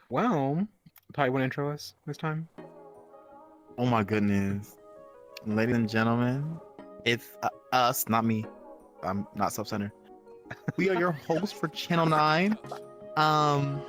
Well, Ty, you want to intro us this time? Oh my goodness. Ladies and gentlemen, it's us, not me. I'm not self-centered. We are your hosts for Channel 9. Um,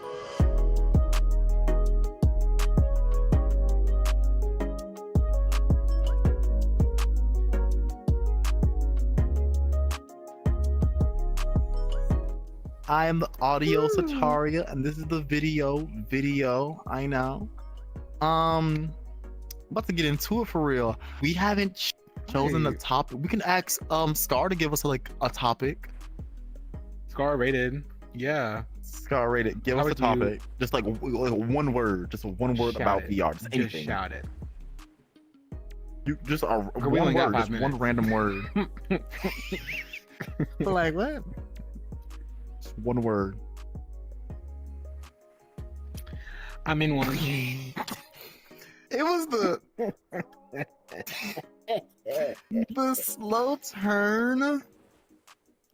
I am the audio Woo! Sataria, and this is the video. I know. Um, about to get into it for real. We haven't chosen a Hey, topic. We can ask Scar to give us like a topic. Scar rated. Yeah. Scar, rate it. Give How us a would you topic. Just like one word. Just one word shout about it? VR. Just Just anything. shout it. You just Girl, we one only got word, 5 just one minutes. random word. Like what? Just one word. I'm in one. It was the slow turn.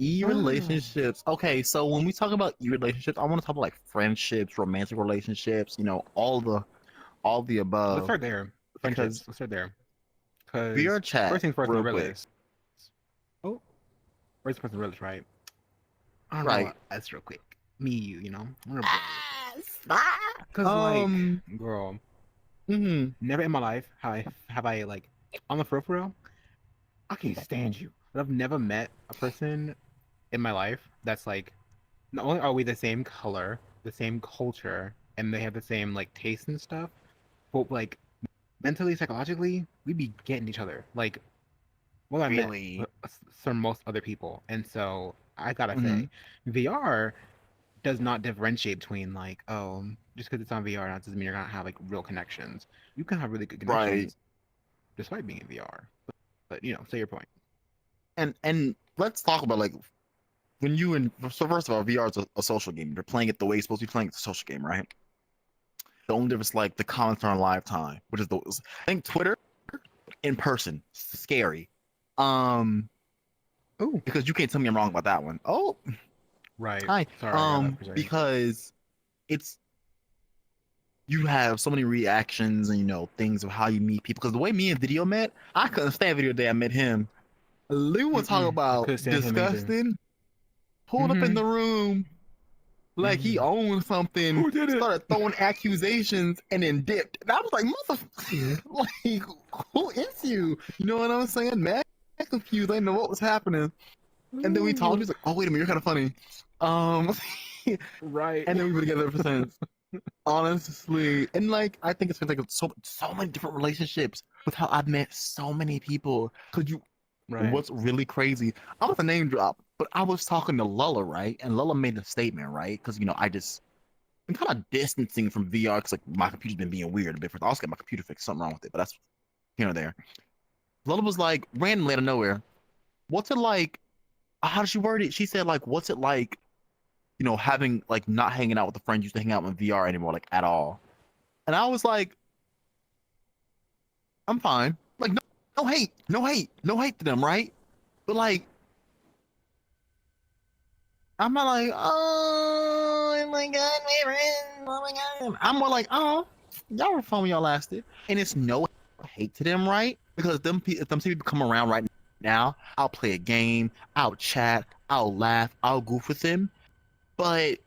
E-relationships. Okay, so when we talk about e-relationships, I want to talk about like friendships, romantic relationships, all the Let's above. start there. Because Friendships. Let's start there. Because VRChat, first things first on real the quick. realist. Oh, first person on the realist, right? I don't know. Right. That's real quick. Me, you know. I'm gonna Stop. Cause girl, Mhm. never in my life have I like on the for real. I can't stand you. But I've never met a person in my life that's like, not only are we the same color, the same culture, and they have the same like taste and stuff, but like mentally, psychologically, we be getting each other. Like what I met Really? from most other people. And so I gotta Mhm. say, VR does not differentiate between like, oh, just because it's on VR, that doesn't mean you're gonna have like real connections. You can have really good Right. connections despite being in VR. But you know, say your point. And let's talk about like when you and so first of all, VR is a social game. You're playing it the way you're supposed to be playing it. It's a social game, right? The only difference, like the comments are on live time, which is I think Twitter in person, scary. Um, Oh, because you can't tell me I'm wrong about that one. Oh, right. hi. Sorry, I got up for a second. Because it's you have so many reactions and things of how you meet people. Because the way me and Video met, I couldn't stand Video day I met him. Lou was talking I about couldn't stand him either. disgusting. Pulled up in Mm-hmm. the room like he Mm-hmm. owned something, Who did it? started throwing accusations, and then dipped. And I was like, mother, like, who is you? You know what I'm saying? Mad confused. I didn't know what was happening. And then we talked. He was like, oh, wait a minute, you're kind of funny. Um, Right. and then we've been together ever since. Honestly, and like I think it's been like so many different relationships with how I've met so many people. Cause you, Right. what's really crazy? I was a name drop, but I was talking to Lulla, right? And Lulla made a statement, right? Cause I'm kind of distancing from VR because like my computer's been being weird a bit. I also got my computer fixed, something wrong with it, but that's here or there. Lulla was like randomly out of nowhere. What's it like? How did she word it? She said like, what's it like? Having like not hanging out with the friends you used to hang out in VR anymore, like at all. And I was like, I'm fine. Like, no hate to them, right? But like, I'm not like, oh my god, my friend, oh my god. I'm more like, oh, y'all were fun when y'all lasted, and it's no hate to them, right? Because if them people come around right now, I'll play a game, I'll chat, I'll laugh, I'll goof with them, but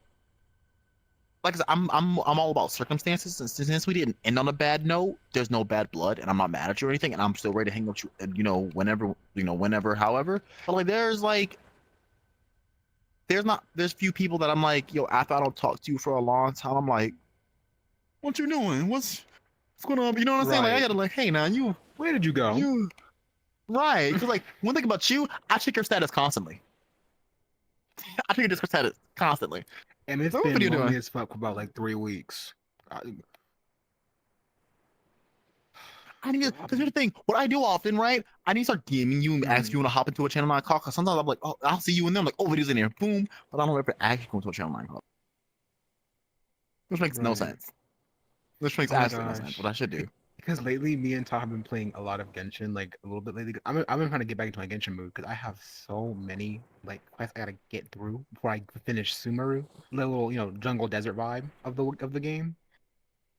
like I said, I'm all about circumstances. And since we didn't end on a bad note, there's no bad blood, and I'm not mad at you or anything, and I'm still ready to hang out with you, whenever, however. But like, there's few people that I'm like, yo, after I don't talk to you for a long time, I'm like, what you doing? What's going on? You know what I'm saying? Like, I Right. gotta like, hey, now Where did you go? you, right? Because like, one thing about you, I check your status constantly. I check your Discord status constantly. And it's So what are been you lonely doing? as fuck for about like 3 weeks. I need to, because here's the thing, what I do often, right? I need to start DMing you and ask you want to hop into a channel 9 call, because sometimes I'm like, oh, I'll see you in there. I'm like, oh, video's in here, boom. But I don't ever actually go into a channel 9 call. Which makes no Right. sense. Which makes Oh my absolutely no sense. What gosh. I should do. Because lately, me and Tom have been playing a lot of Genshin, like a little bit lately. I've been trying to get back into my Genshin mood because I have so many like quests I gotta get through before I finish Sumeru, the little jungle desert vibe of the game.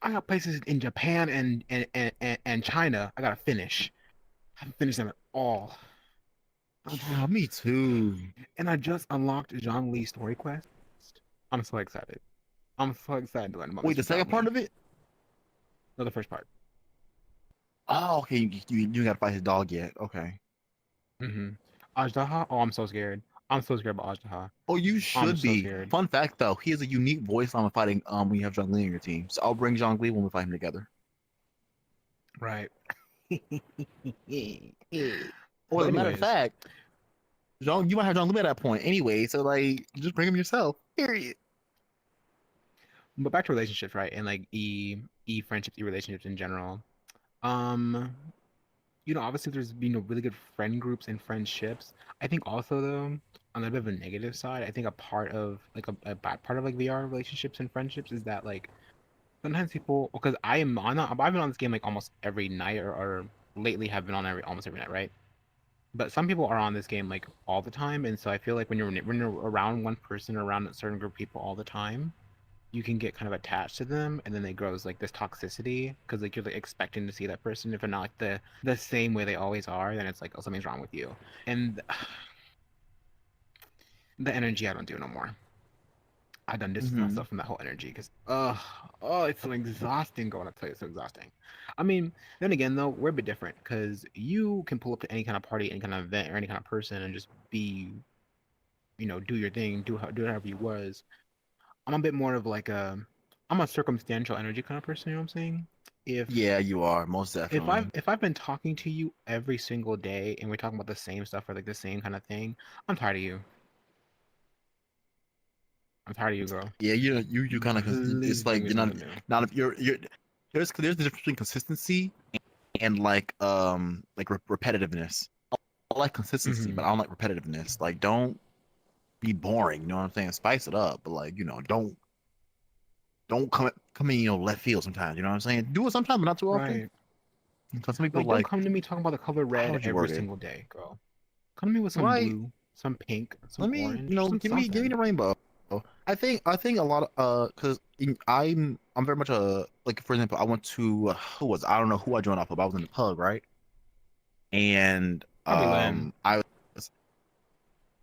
I got places in Japan and China. I gotta finish. I haven't finished them at all. Oh, me too. And I just unlocked Zhongli story quest. I'm so excited. I'm so excited to learn about Wait, Mr. the second part Zhongli. of it? No, the first part. Oh, okay. You gotta fight his dog yet? Okay. Mm-hmm. Ajdaha? Oh, I'm so scared. I'm so scared about Ajdaha. Oh, you I'm should so be. scared. Fun fact though, he has a unique voice line when fighting when you have Zhongli on your team. So I'll bring Zhongli when we fight him together. Right. Oh, But as a matter of anyways, fact, you might have Zhongli at that point anyway. So like, just bring him yourself. Period. but back to relationships, right? And like e friendships, e relationships in general. Um, obviously there's been really good friend groups and friendships. I think also though, on a bit of a negative side, I think a part of like a bad part of like VR relationships and friendships is that like sometimes people because I've been on this game like almost every night or lately have been on almost every night, right? But some people are on this game like all the time, and so I feel like when you're around one person or around a certain group of people all the time, you can get kind of attached to them, and then they grows like this toxicity because like you're like expecting to see that person. If they're not like the same way they always are, then it's like, oh, something's wrong with you. And the energy I don't do no more. I done distance Hmm. myself from that whole energy because it's so exhausting going. I tell you, it's so exhausting. I mean, then again though, we're a bit different because you can pull up to any kind of party, any kind of event, or any kind of person and just be, do your thing, do it however you was. I'm a bit more of like I'm a circumstantial energy kind of person. You know what I'm saying? If Yeah, you are most if definitely. I've been talking to you every single day and we're talking about the same stuff or like the same kind of thing, I'm tired of you. I'm tired of you, girl. Yeah, you kind of Please it's bring like me you're not something new. not if you're there's the difference between consistency and like repetitiveness. I like consistency, Hmm. but I don't like repetitiveness. Like, don't be boring. You know what I'm saying? Spice it up, but like, don't come in left field sometimes. You know what I'm saying? Do it sometimes, but not too often. Right. Because some people Like, don't like, come to me talking about the color how red would you every word it? single day, girl. Come to me with some Right? blue, some pink, some Let me, orange, some give me something. the rainbow. I think a lot of because I'm very much a like for example I went to who was I don't know who I joined off of I was in the pub right and Probably Lynn.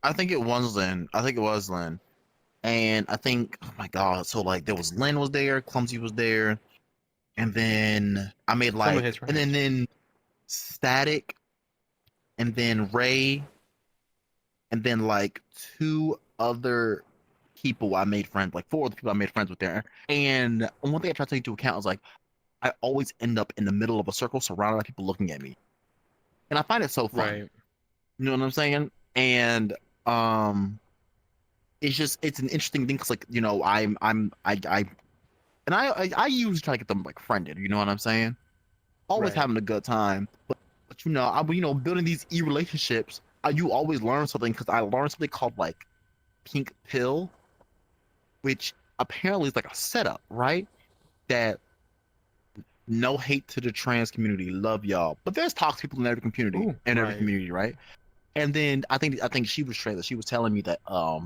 I think it was Lynn. I think it was Lynn. And I think, oh my God, so like there was Lynn was there, Clumsy was there, and then I made Some of his and friends. then Static, and then Ray, and then like two other people I made friends, like four other people I made friends with there. And one thing I tried to take into account was like I always end up in the middle of a circle surrounded by people looking at me. And I find it so fun. Right. You know what I'm saying? And um it's an interesting thing because like I and I usually try to get them like friended. You know what I'm saying? Always Right. having a good time. But I building these relationships. You always learn something because I learned something called like pink pill, which apparently is like a setup, right? That no hate to the trans community, love y'all, but there's toxic people Ooh, in every right. community, right? And then I think she was trans. She was telling me that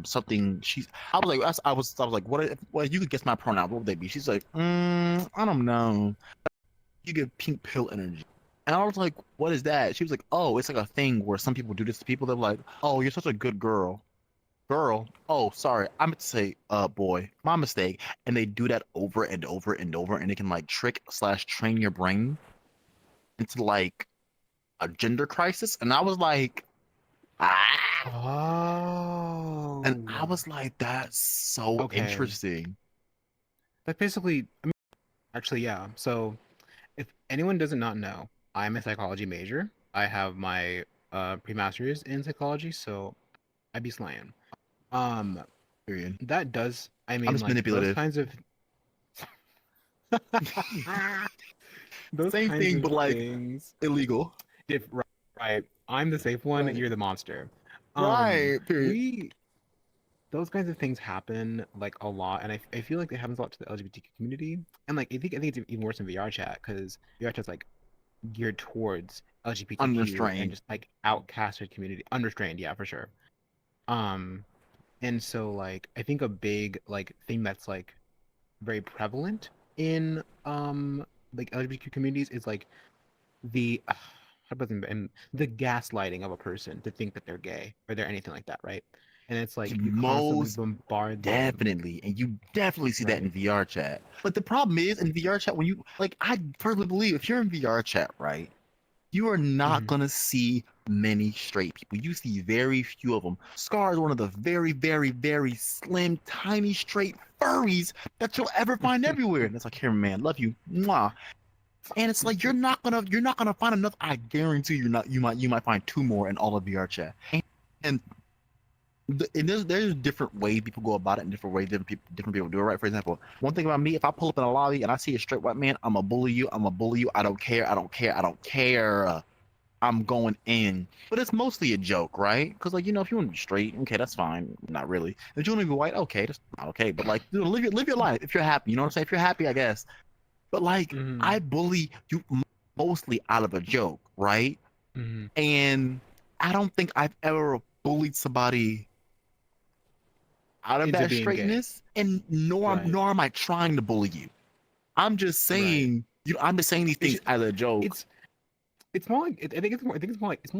something she's. I was like, what if you could guess my pronoun? What would they be? She's like, I don't know. You get pink pill energy. And I was like, what is that? She was like, oh, it's like a thing where some people do this to people. They're like, oh, you're such a good girl. Girl. Oh, sorry. I meant to say, boy. My mistake. And they do that over and over and over. And it can like trick slash train your brain into like a gender crisis. And I was like, ah. And I Oh. was like, that's so Okay. interesting. That basically, I mean, actually, yeah. So, if anyone doesn't not know, I'm a psychology major. I have my pre-master's in psychology, so I be slaying. Um, Period. that does, I I'm mean, just like those manipulative. kinds of those Same kinds thing, of but like things. illegal. If right, I'm the safe one, Right. you're the monster. Right. Period. We those kinds of things happen like a lot, and I feel like it happens a lot to the LGBTQ community. And like I think it's even worse in VR chat because VR chat's like geared towards LGBTQ and Unrestrained. just like outcasted community, unrestrained, yeah, for sure. Um, and so like I think a big like thing that's like very prevalent in like LGBTQ communities is like the how about and the gaslighting of a person to think that they're gay or they're anything like that, right? And it's like you constantly Most bombard them, definitely, and you definitely see that in right? VR chat. But the problem is in VR chat when you like, I firmly believe if you're in VR chat, right, you are not Hmm. gonna see many straight people. You see very few of them. Scar is one of the very, very, very slim, tiny, straight furries that you'll ever find everywhere. And it's like, here, man, love you, mwah. And it's like you're not gonna find enough. I guarantee you're not. You might find two more in all of VR chat. And and there's different ways people go about it and different ways different people do it, right? For example, one thing about me, if I pull up in a lobby and I see a straight white man, I'm gonna bully you. I'm gonna bully you. I don't care. I don't care. I don't care. I'm going in. But it's mostly a joke, right? Because like, if you want to be straight, okay, that's fine. Not really. If you want to be white, okay, that's not okay. But like, live your life if you're happy. You know what I'm saying? If you're happy, I guess. But like, Hmm. I bully you mostly out of a joke, right? Hmm. And I don't think I've ever bullied somebody out of Into that being gay, straightness, and nor right? nor am I trying to bully you. I'm just Right. saying, I'm just saying these It's things as a joke. it's it's more like I think it's more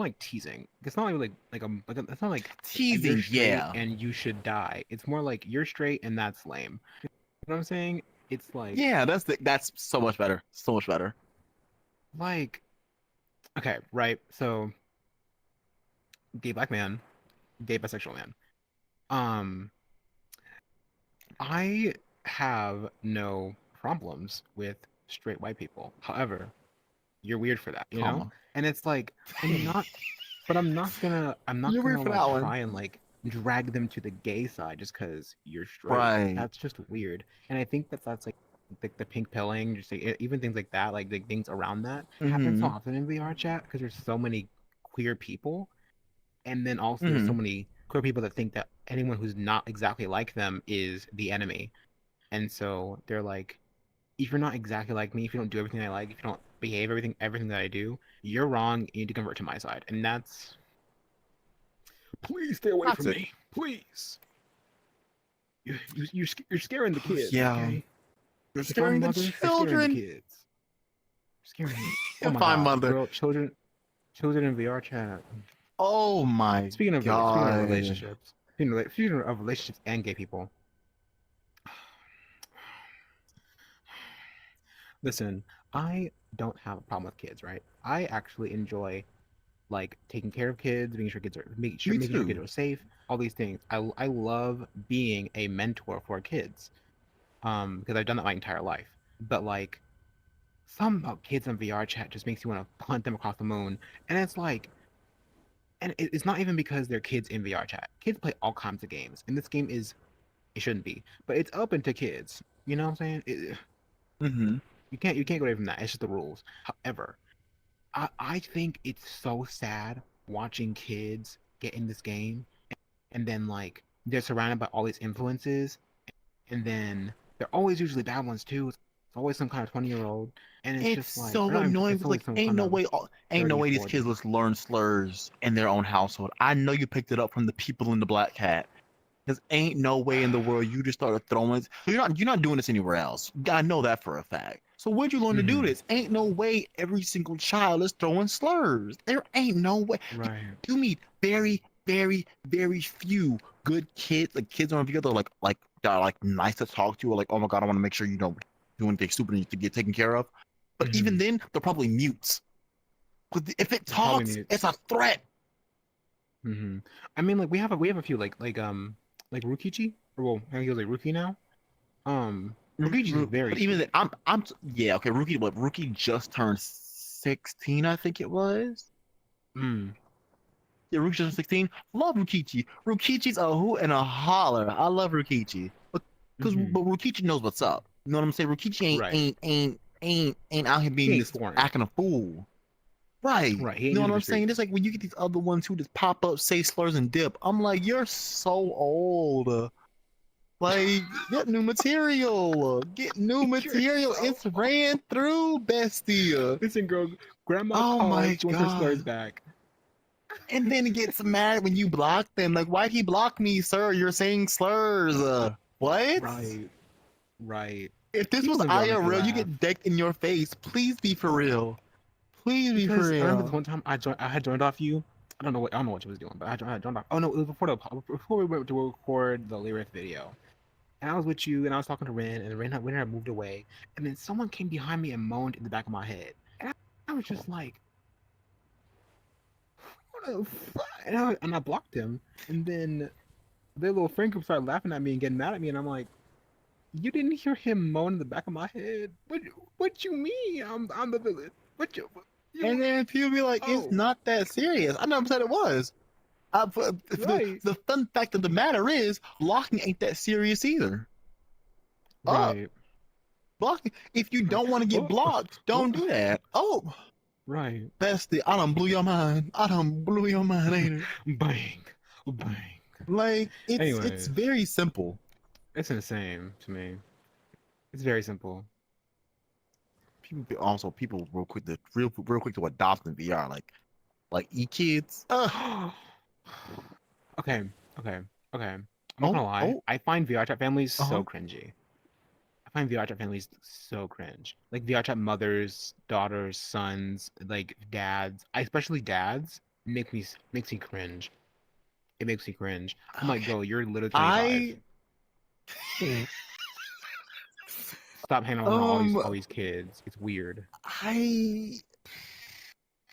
like teasing. It's not like it's not like you're Teasing, straight yeah, and you should die. It's more like you're straight and that's lame. You know what I'm saying? It's yeah. That's so much better, so much better. like okay, right? So gay black man, gay bisexual man. Um, I have no problems with straight white people. However, you're weird for that, you know? Comma. And it's like I'm not but I'm not You're weird gonna for like that one, try and like drag them to the gay side just because you're straight. right? That's just weird. And I think that's like the pink pilling, just like, even things like that, like things around that happen so Mm-hmm. often in VR chat because there's so many queer people, and then also there's so Mm-hmm. many queer people that think that anyone who's not exactly like them is the enemy. And so they're like, if you're not exactly like me, if you don't do everything I like, if you don't behave everything that I do, you're wrong. You need to convert to my side, and that's please stay away from Toxic. me, please. You're scaring the kids, Yeah, okay? you're If I'm a scaring the mother, you're scaring the children. kids. You're scaring me. Oh If my I'm god, mother. children in VR chat. Oh my Speaking of god. relationships, speaking of relationships and gay people. Listen, I don't have a problem with kids, right? I actually enjoy like taking care of kids, Me making sure kids too. are safe, all these things. I love being a mentor for kids, because I've done that my entire life. But like some about kids in VR chat just makes you want to punt them across the moon, and it's like, and it's not even because they're kids in VR chat. Kids play all kinds of games, and this game is it shouldn't be, but it's open to kids. You know what I'm saying? Mm-hmm. You can't go away from that. It's just the rules. However, I think it's so sad watching kids get in this game and then like they're surrounded by all these influences and then they're always usually bad ones too. It's always some kind of 20-year-old and it's It's just like or so not even, annoying it's because always like some ain't kind no of way, ain't no 30, way these kids 40. just learn slurs in their own household. I know you picked it up from the people in the black hat. Because ain't no way in the world you just started throwing. You're not doing this anywhere else. I know that for a fact. So where'd you learn to do Hmm. this? Ain't no way every single child is throwing slurs. There ain't no way. Right. You meet very, very, very few good kids, like kids on video that are like that are like nice to talk to, or like, oh my god, I want to make sure you don't do anything stupid to get taken care of. But even Hmm. then, they're probably mutes. But if it Probably talks, it's mutes. a threat. Hmm. I mean, like we have a few like Rukichi, or well, I think he was like Ruki now. Rukichi's very But even then, sweet. yeah, okay. Rookie just turned 16, I think it was. Mm. Yeah, Rookie just turned 16. Love Rukichi. Rukichi's a hoot and a holler. I love Rukichi. Hmm. But Rukichi knows what's up. You know what I'm saying? Rukichi ain't Right. ain't ain't ain't ain't out here He being ain't this foreign. acting a fool. Right. Right. He You ain't know new what to the I'm saying? It's streets. like when you get these other ones who just pop up, say slurs and dip. I'm like, you're so old. Like, get new material. Get new You're material. so. It's ran through, bestie. Listen, girl. Grandma Oh called. my She wants her slurs god. back. And then he gets mad when you block them. Like, why'd he block me, sir? You're saying slurs. What? Right. Right. If this was People in VR make me IRL, you laugh. get decked in your face. Please be for real. Please be for Because I remember this real. one time I had joined off you. I don't know what you was doing, but I joined off. Oh no, it was before we went to record the lyric video. And I was with you, and I was talking to Ren, and Ren had moved away, and then someone came behind me and moaned in the back of my head, and I was just like, "What the fuck?" And I blocked him, and then their little friend group started laughing at me and getting mad at me, and I'm like, "You didn't hear him moan in the back of my head? What you mean? I'm the villain? What you And then people be like, it's oh not that serious. I never said it was. right The fun fact of the matter is, blocking ain't that serious either. Oh, right blocking. If you right don't want to get oh, blocked, don't oh, do that. Oh, right bestie, I done blew your mind. I done blew your mind, ain't it? bang bang." Like it's Anyways, very simple. it's insane to me. It's very simple. People real quick to adopt in VR like e-kids. Okay, okay, okay. I'm not Oh gonna lie. oh I find VRChat families uh-huh. so cringy. I find VRChat families so cringe. Like VRChat mothers, daughters, sons, like dads. Especially dads makes me cringe. It makes me cringe. I'm like, Okay. bro, you're literally 25. I Stop hanging out with um all these kids. It's weird. I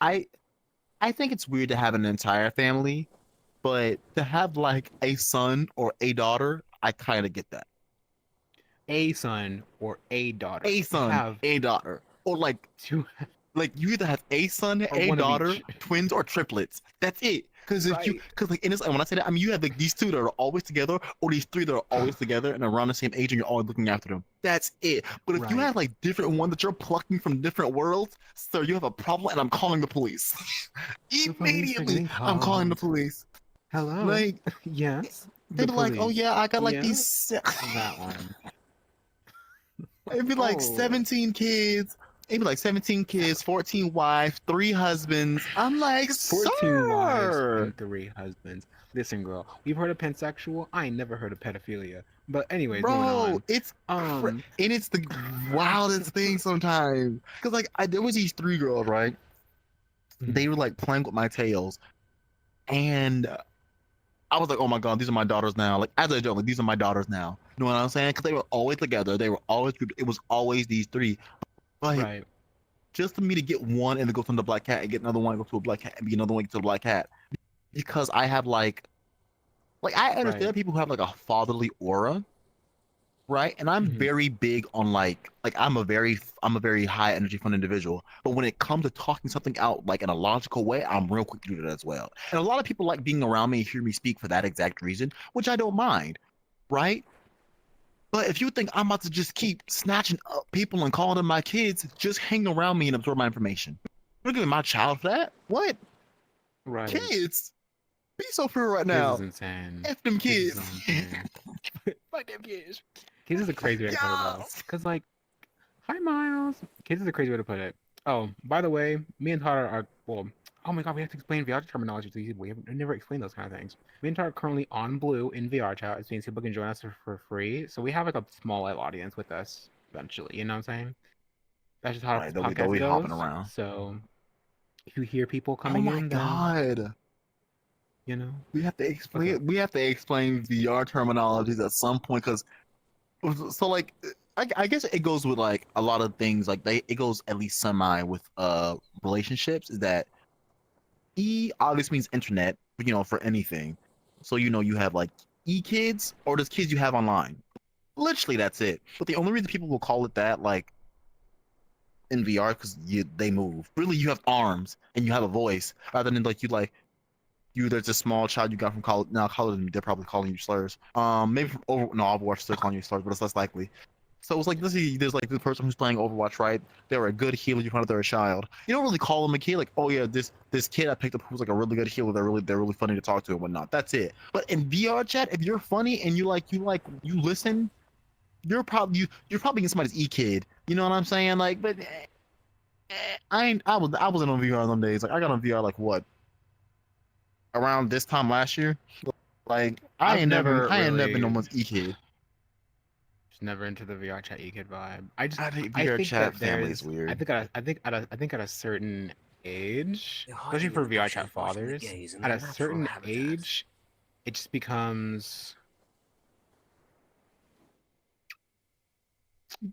I I think it's weird to have an entire family, but to have like a son or a daughter, I kind of get that. A son or a daughter. A To son, have a daughter, or two like you either have a son, or a one of daughter, each. twins or triplets. That's it. Right. Because like in this, when I say that, I mean you have like these two that are always together, or these three that are always together and around the same age, and you're always looking after them. That's it. But if you Right. have like different ones that you're plucking from different worlds, sir, you have a problem, and I'm calling the police. The police are Immediately, getting I'm calling the called. police. Hello. Like Yes. they'd The be like, "Oh police. yeah, I got like Yes. these." That one. It'd be like Oh. 17 kids. It'd be like 17 kids, 14 wives, 3 husbands. I'm like, 14 wives sir, and 3 husbands. Listen, girl, we've heard of pansexual. I ain't never heard of pedophilia. But anyways, moving bro, on. and it's the wildest thing sometimes. Cause like there was these 3 girls, right? Mhm. They were like playing with my tails, and I was like, oh my god, these are my daughters now. Like as a joke, like these are my daughters now. You know what I'm saying? Because they were always together. They were always. It was always these 3. Like Right. just for me to get one and then go to the black cat and get another one and go to a black cat and be another one and get to the black cat because I have like I Right. understand people who have like a fatherly aura, right? And I'm Hmm. very big on like I'm a very high energy fun individual. But when it comes to talking something out like in a logical way, I'm real quick to do that as well. And a lot of people like being around me and hear me speak for that exact reason, which I don't mind, right? But if you think I'm about to just keep snatching up people and calling them my kids, just hang around me and absorb my information. You're giving my child for that? What? Right. Kids? Be so free right Kids is now. insane. F them Kids is kids. so insane. Fuck them kids. Kids is a crazy way to put it Yeah. though. Cause like, hi Miles. Kids is a crazy way to put it. Oh, by the way, me and Todd are well. Oh my god, we have to explain VR terminology to these people. We never explained those kind of things. Me and Todd are currently on Blue in VR chat. It means people can join us for free. So we have like a small live audience with us eventually. You know what I'm saying? That's just how Right, this they'll podcast be hopping goes. around. So if you hear people Oh coming my in, then god. you know what's up. We have to explain VR terminologies at some point because so like I guess it goes with like a lot of things like it goes at least semi with relationships is that E obviously means internet, for anything. So you have like e kids or just kids you have online. Literally that's it. But the only reason people will call it that like in VR because they move. Really you have arms and you have a voice rather than there's a small child you got from college now college they're probably calling you slurs. Maybe from Overwatch still calling you slurs, but it's less likely. So it's like there's like this person who's playing Overwatch, right? They're a good healer, you find out they're a child. You don't really call them a kid, like, oh yeah, this kid I picked up who's like a really good healer, they're really funny to talk to and whatnot. That's it. But in VR chat, if you're funny and you listen, you're probably somebody's e kid. You know what I'm saying? Like, but I wasn't on VR them days. Like I got on VR like what around this time last year. Like I've never I ain't never been no really one's e kid. Just never into the VR chat kid vibe. I just I think I VR think chat that family is there's weird. I think at a certain age, You're especially hiding in for the VR chat bushes watching the fathers, gays in at their a natural certain habitats. age, it just becomes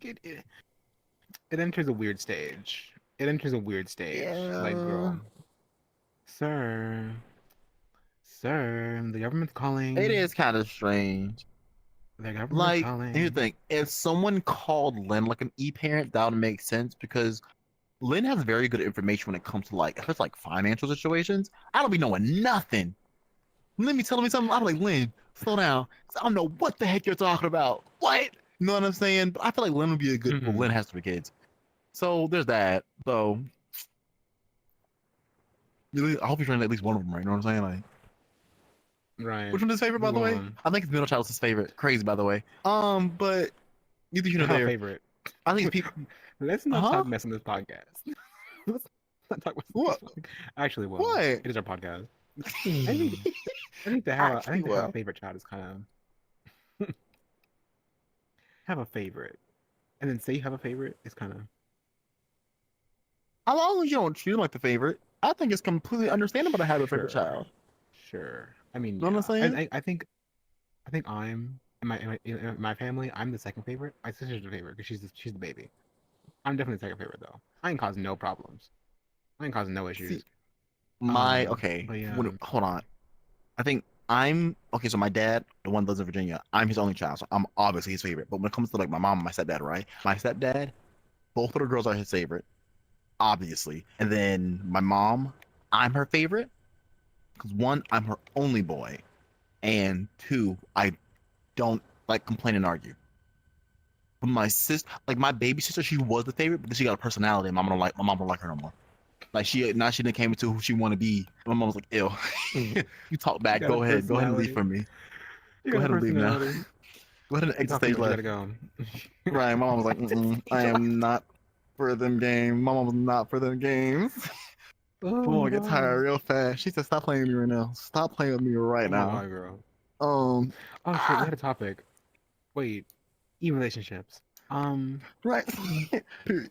it, it enters a weird stage. It enters a weird stage. Like, Yeah, girl, sir, sir, the government's it calling. is kind of strange. The government's Like, here's the calling. thing: if someone called Lynn like an e-parent, that would make sense because Lynn has very good information when it comes to like, especially like financial situations. I don't be knowing nothing. Lynn be telling me something. I'm like, Lynn, slow down. 'Cause I don't know what the heck you're talking about. What? You know what I'm saying? But I feel like Lynn would be a good. Well, Hmm. Lynn has three kids, so there's that. So I hope you're trying to at least one of them, right? You know what I'm saying? Like, Right. which one is his favorite, by Move the way? on. I think it's middle child's his favorite. Crazy, by the way. But neither here I nor have a there. favorite. I think people. Let's not Huh? talk mess on this podcast. Let's not talk mess on this What? podcast. Actually, well, What? it is our podcast. I think I Actually, think to have a what? favorite child is kind of have a favorite, and then say you have a favorite is kind of As long as you don't treat him like the favorite, I think it's completely understandable to have a favorite sure, child. sure. I mean, You know what yeah. I'm saying? I think I'm in my family. I'm the second favorite. My sister's the favorite because she's the baby. I'm definitely the second favorite though. I ain't causing no problems. I ain't causing no See, issues. okay. But yeah. Hold on. I think I'm okay. So my dad, the one that lives in Virginia, I'm his only child, so I'm obviously his favorite. But when it comes to like my mom and my stepdad, right? My stepdad, both of the girls are his favorite, obviously. And then my mom, I'm her favorite because one, I'm her only boy, and two, I don't like complain and argue. But my sister, like my baby sister, she was the favorite, but then she got a personality. And my mom don't like her no more. Like she didn't came into who she want to be. My mom was like, "Ew, you talk You back. got a Go ahead and leave personality. from me. You Go got a ahead and leave now. personality. Go ahead and You exit talk too stage much. You gotta left." go. Right. My mom was like, I Stage left. am not for them games. My mom was not for them games. My Oh mom my would get god. tired real fast. She said, "Stop playing with me right now. Stop playing with me right Oh my now." god, girl. Um, Oh shit, we ah, had a topic. Wait, relationships. right. Period.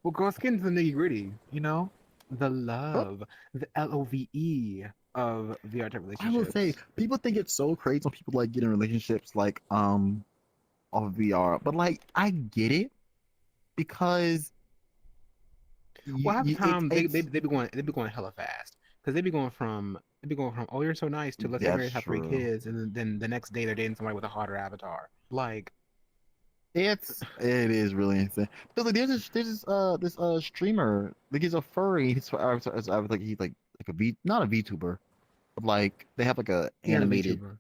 Well, girl, let's get into the nitty gritty. The Oh, love, the LOVE of VR type I will say, relationships. people think it's so crazy when people like get in relationships like off of VR, but like I get it because Well, half the time it's they be going hella fast because they be going from oh you're so nice to let's get that's married, have three true. kids, and then the next day they're dating somebody with a hotter avatar. Like, It is really insane. But like, this streamer like he's a furry. He's like a V, not a VTuber, but like they have like a yeah, the animated. VTuber.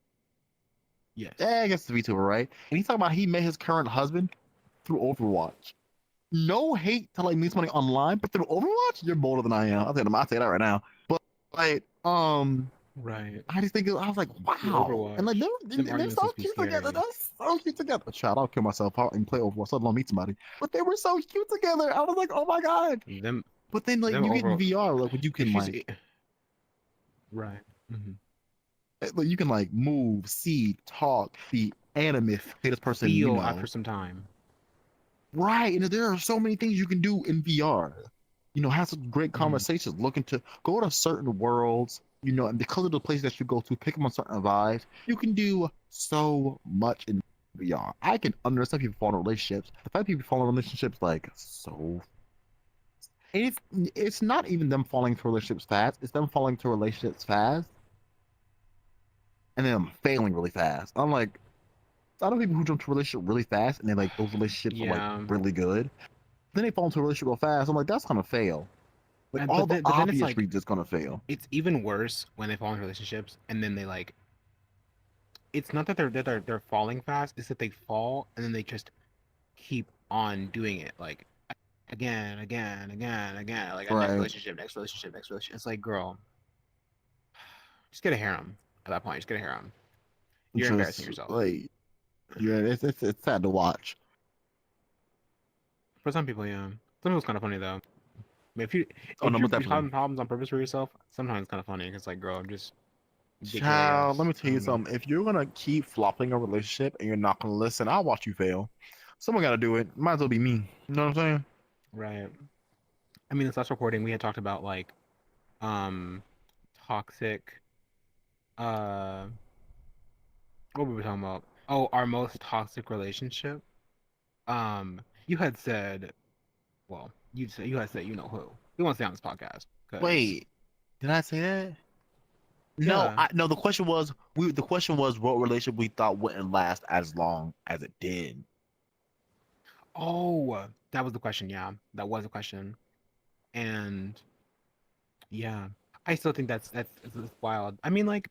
Yes. I guess it's a VTuber, right? And he's talking about he met his current husband through Overwatch. No hate to like meet somebody online, but through Overwatch, you're bolder than I am. I'll say that right now. But like, Right. I just think I was like, The wow, and like Overwatch. Them they're arguments so must be cute together. They're scary. so cute together. Child, I'll kill myself out and play Overwatch. Let alone meet somebody. But they were so cute together. I was like, oh my god. Them But then like them you get in over. VR, like when you If can she's right. like you can like move, see, talk, be animate, say this person, Feel after some time. right. And there are so many things you can do in VR. Have some great Mhm. conversations, looking to go to certain worlds, and because of the places that you go to, pick up on certain vibes, you can do so much in VR. I can understand people fall in relationships. The fact people fall in relationships like so and it's not even them falling to relationships fast, it's them falling to relationships fast and then failing really fast. I'm like, I know people who jump to a relationship really fast and then like those relationships are like Yeah. really good. Then they fall into a relationship real fast. I'm like, that's gonna fail. Like And all the but then it's obvious like reasons it's gonna fail. it's even worse when they fall in relationships and then they like it's not that they're falling fast, it's that they fall and then they just keep on doing it like again, like a Right. next relationship, next relationship. It's like, girl, just get a harem at that point. Just get a harem. You're embarrassing Just yourself. like yeah, it's sad to watch. For some people, yeah. Some people it's kind of funny though. I mean, Oh no, most if you're definitely. having problems on purpose for yourself, sometimes it's kind of funny. It's like, girl, just Big gray Child, let ass. me tell I you don't know. something. If you're gonna keep flopping a relationship and you're not gonna listen, I'll watch you fail. Someone gotta do it. Might as well be me. You know what I'm saying? Right. I mean, this last recording we had talked about like um toxic uh what were we talking about? Oh, our most toxic relationship. You had said, well, you had said you know who. We won't say on this podcast because Wait, did I say that? No, yeah. I no. The question was what relationship we thought wouldn't last as long as it did. Oh, that was the question. Yeah, that was a question. And yeah, I still think that's wild. I mean, like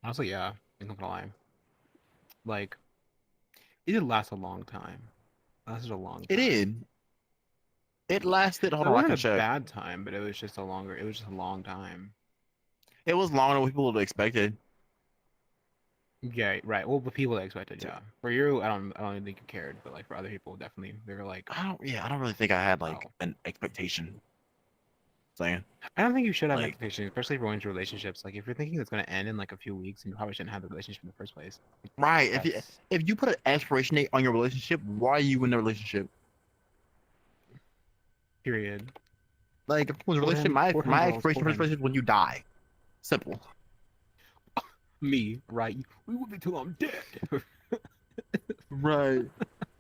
honestly, yeah. I'm not gonna lie. Like it did last a long time. It lasted a long It time. did. It lasted. Hold It on, I wasn't can a check. bad time, but it was just a longer. It was just a long time. It was longer than what people would have expected. Yeah, right. Well, the people that expected, yeah. For you, I don't even think you cared, but like for other people, definitely, they were like, I don't. Yeah, I don't really think I had like wow. an expectation. Saying I don't think you should have an like expectation, especially for into relationships. Like if you're thinking it's gonna end in like a few weeks, and you probably shouldn't have the relationship in the first place. right. That's If you put an expiration date on your relationship, why are you in the relationship? period. Like if it was a relationship, 4 him, my girls, expiration 4 for him. relationship is when you die. Simple. Me, right? We will be till I'm dead. Right.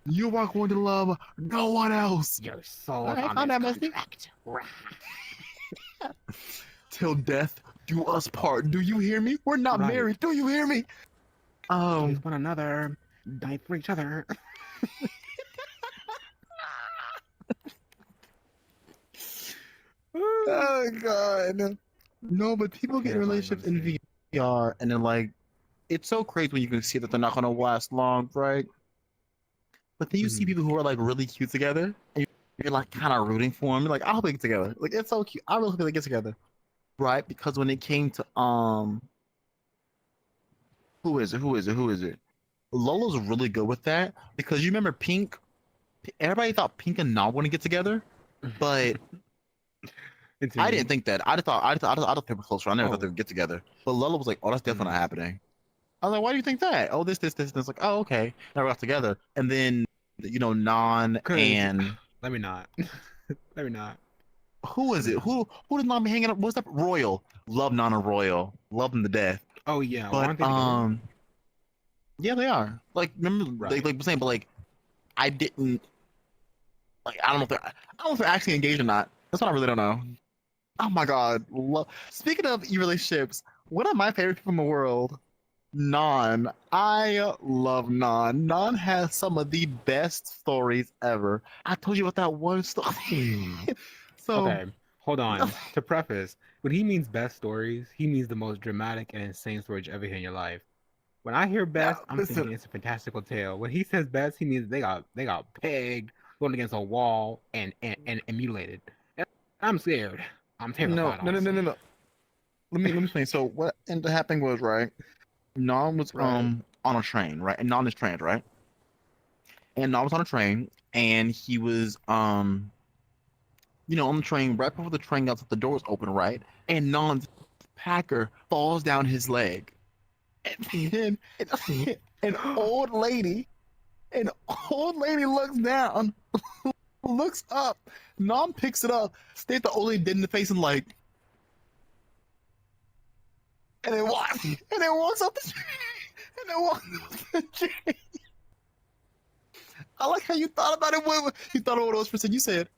You are going to love no one else. Your soul All is right, on found this that message. contract. Rah. Till death do us part. Do you hear me? We're not Right. married. Do you hear me? Kiss Um. one another, die for each other. Oh God. No, but people get in Terrifying, relationships in honestly. VR, and then like it's so crazy when you can see that they're not gonna last long, right? But then you see Mhm. people who are like really cute together, and you're like kind of rooting for them. You're like, I hope they get together. Like it's so cute. I really hope they get together, right? Because when it came to who is it? Who is it? Who is it? Lola's really good with that because you remember Pink. Everybody thought Pink and Na were gonna get together, but I Continue. didn't think that. I thought they were closer. I never thought they Oh, would get together. But Lola was like, "Oh, that's definitely mm. not happening." I was like, "Why do you think that?" Oh, this. And it's like, "Oh, okay." Never got together. And then, Non Cause and let me not. Let me not. who Let is me it? not. Who did Non be hanging up? What's that? Royal. Love Non and Royal. Love them to death. Oh yeah, well, But aren't they together? yeah, they are. Like, remember they Right. like saying, but like, I didn't like. I don't know if they're actually engaged or not. That's what I really don't know. Oh my God. Speaking of relationships, one of my favorite people in the world, Non. I love Non. Non has some of the best stories ever. I told you about that one story. So, Okay. Hold on. To preface, when he means best stories, he means the most dramatic and insane story you ever hear in your life. When I hear now best, I'm listen. thinking it's a fantastical tale. When he says best, he means they got pegged, going against a wall, and mutilated. And I'm scared. I'm No, terrified, no, no, no, no, honestly. no. Let me explain. So what ended up happening was right. Non was Right. on a train, right? And Non is trained, right? And Non was on a train, and he was on the train right before the train got to the doors open, right? And Non's packer falls down his leg. And then an old lady, an old lady looks down, looks up. Non picks it up, stares the old lady dead in the face and like, and then walks up the train, and then walks up the train. I like how you thought about it. You thought of what else person. You said,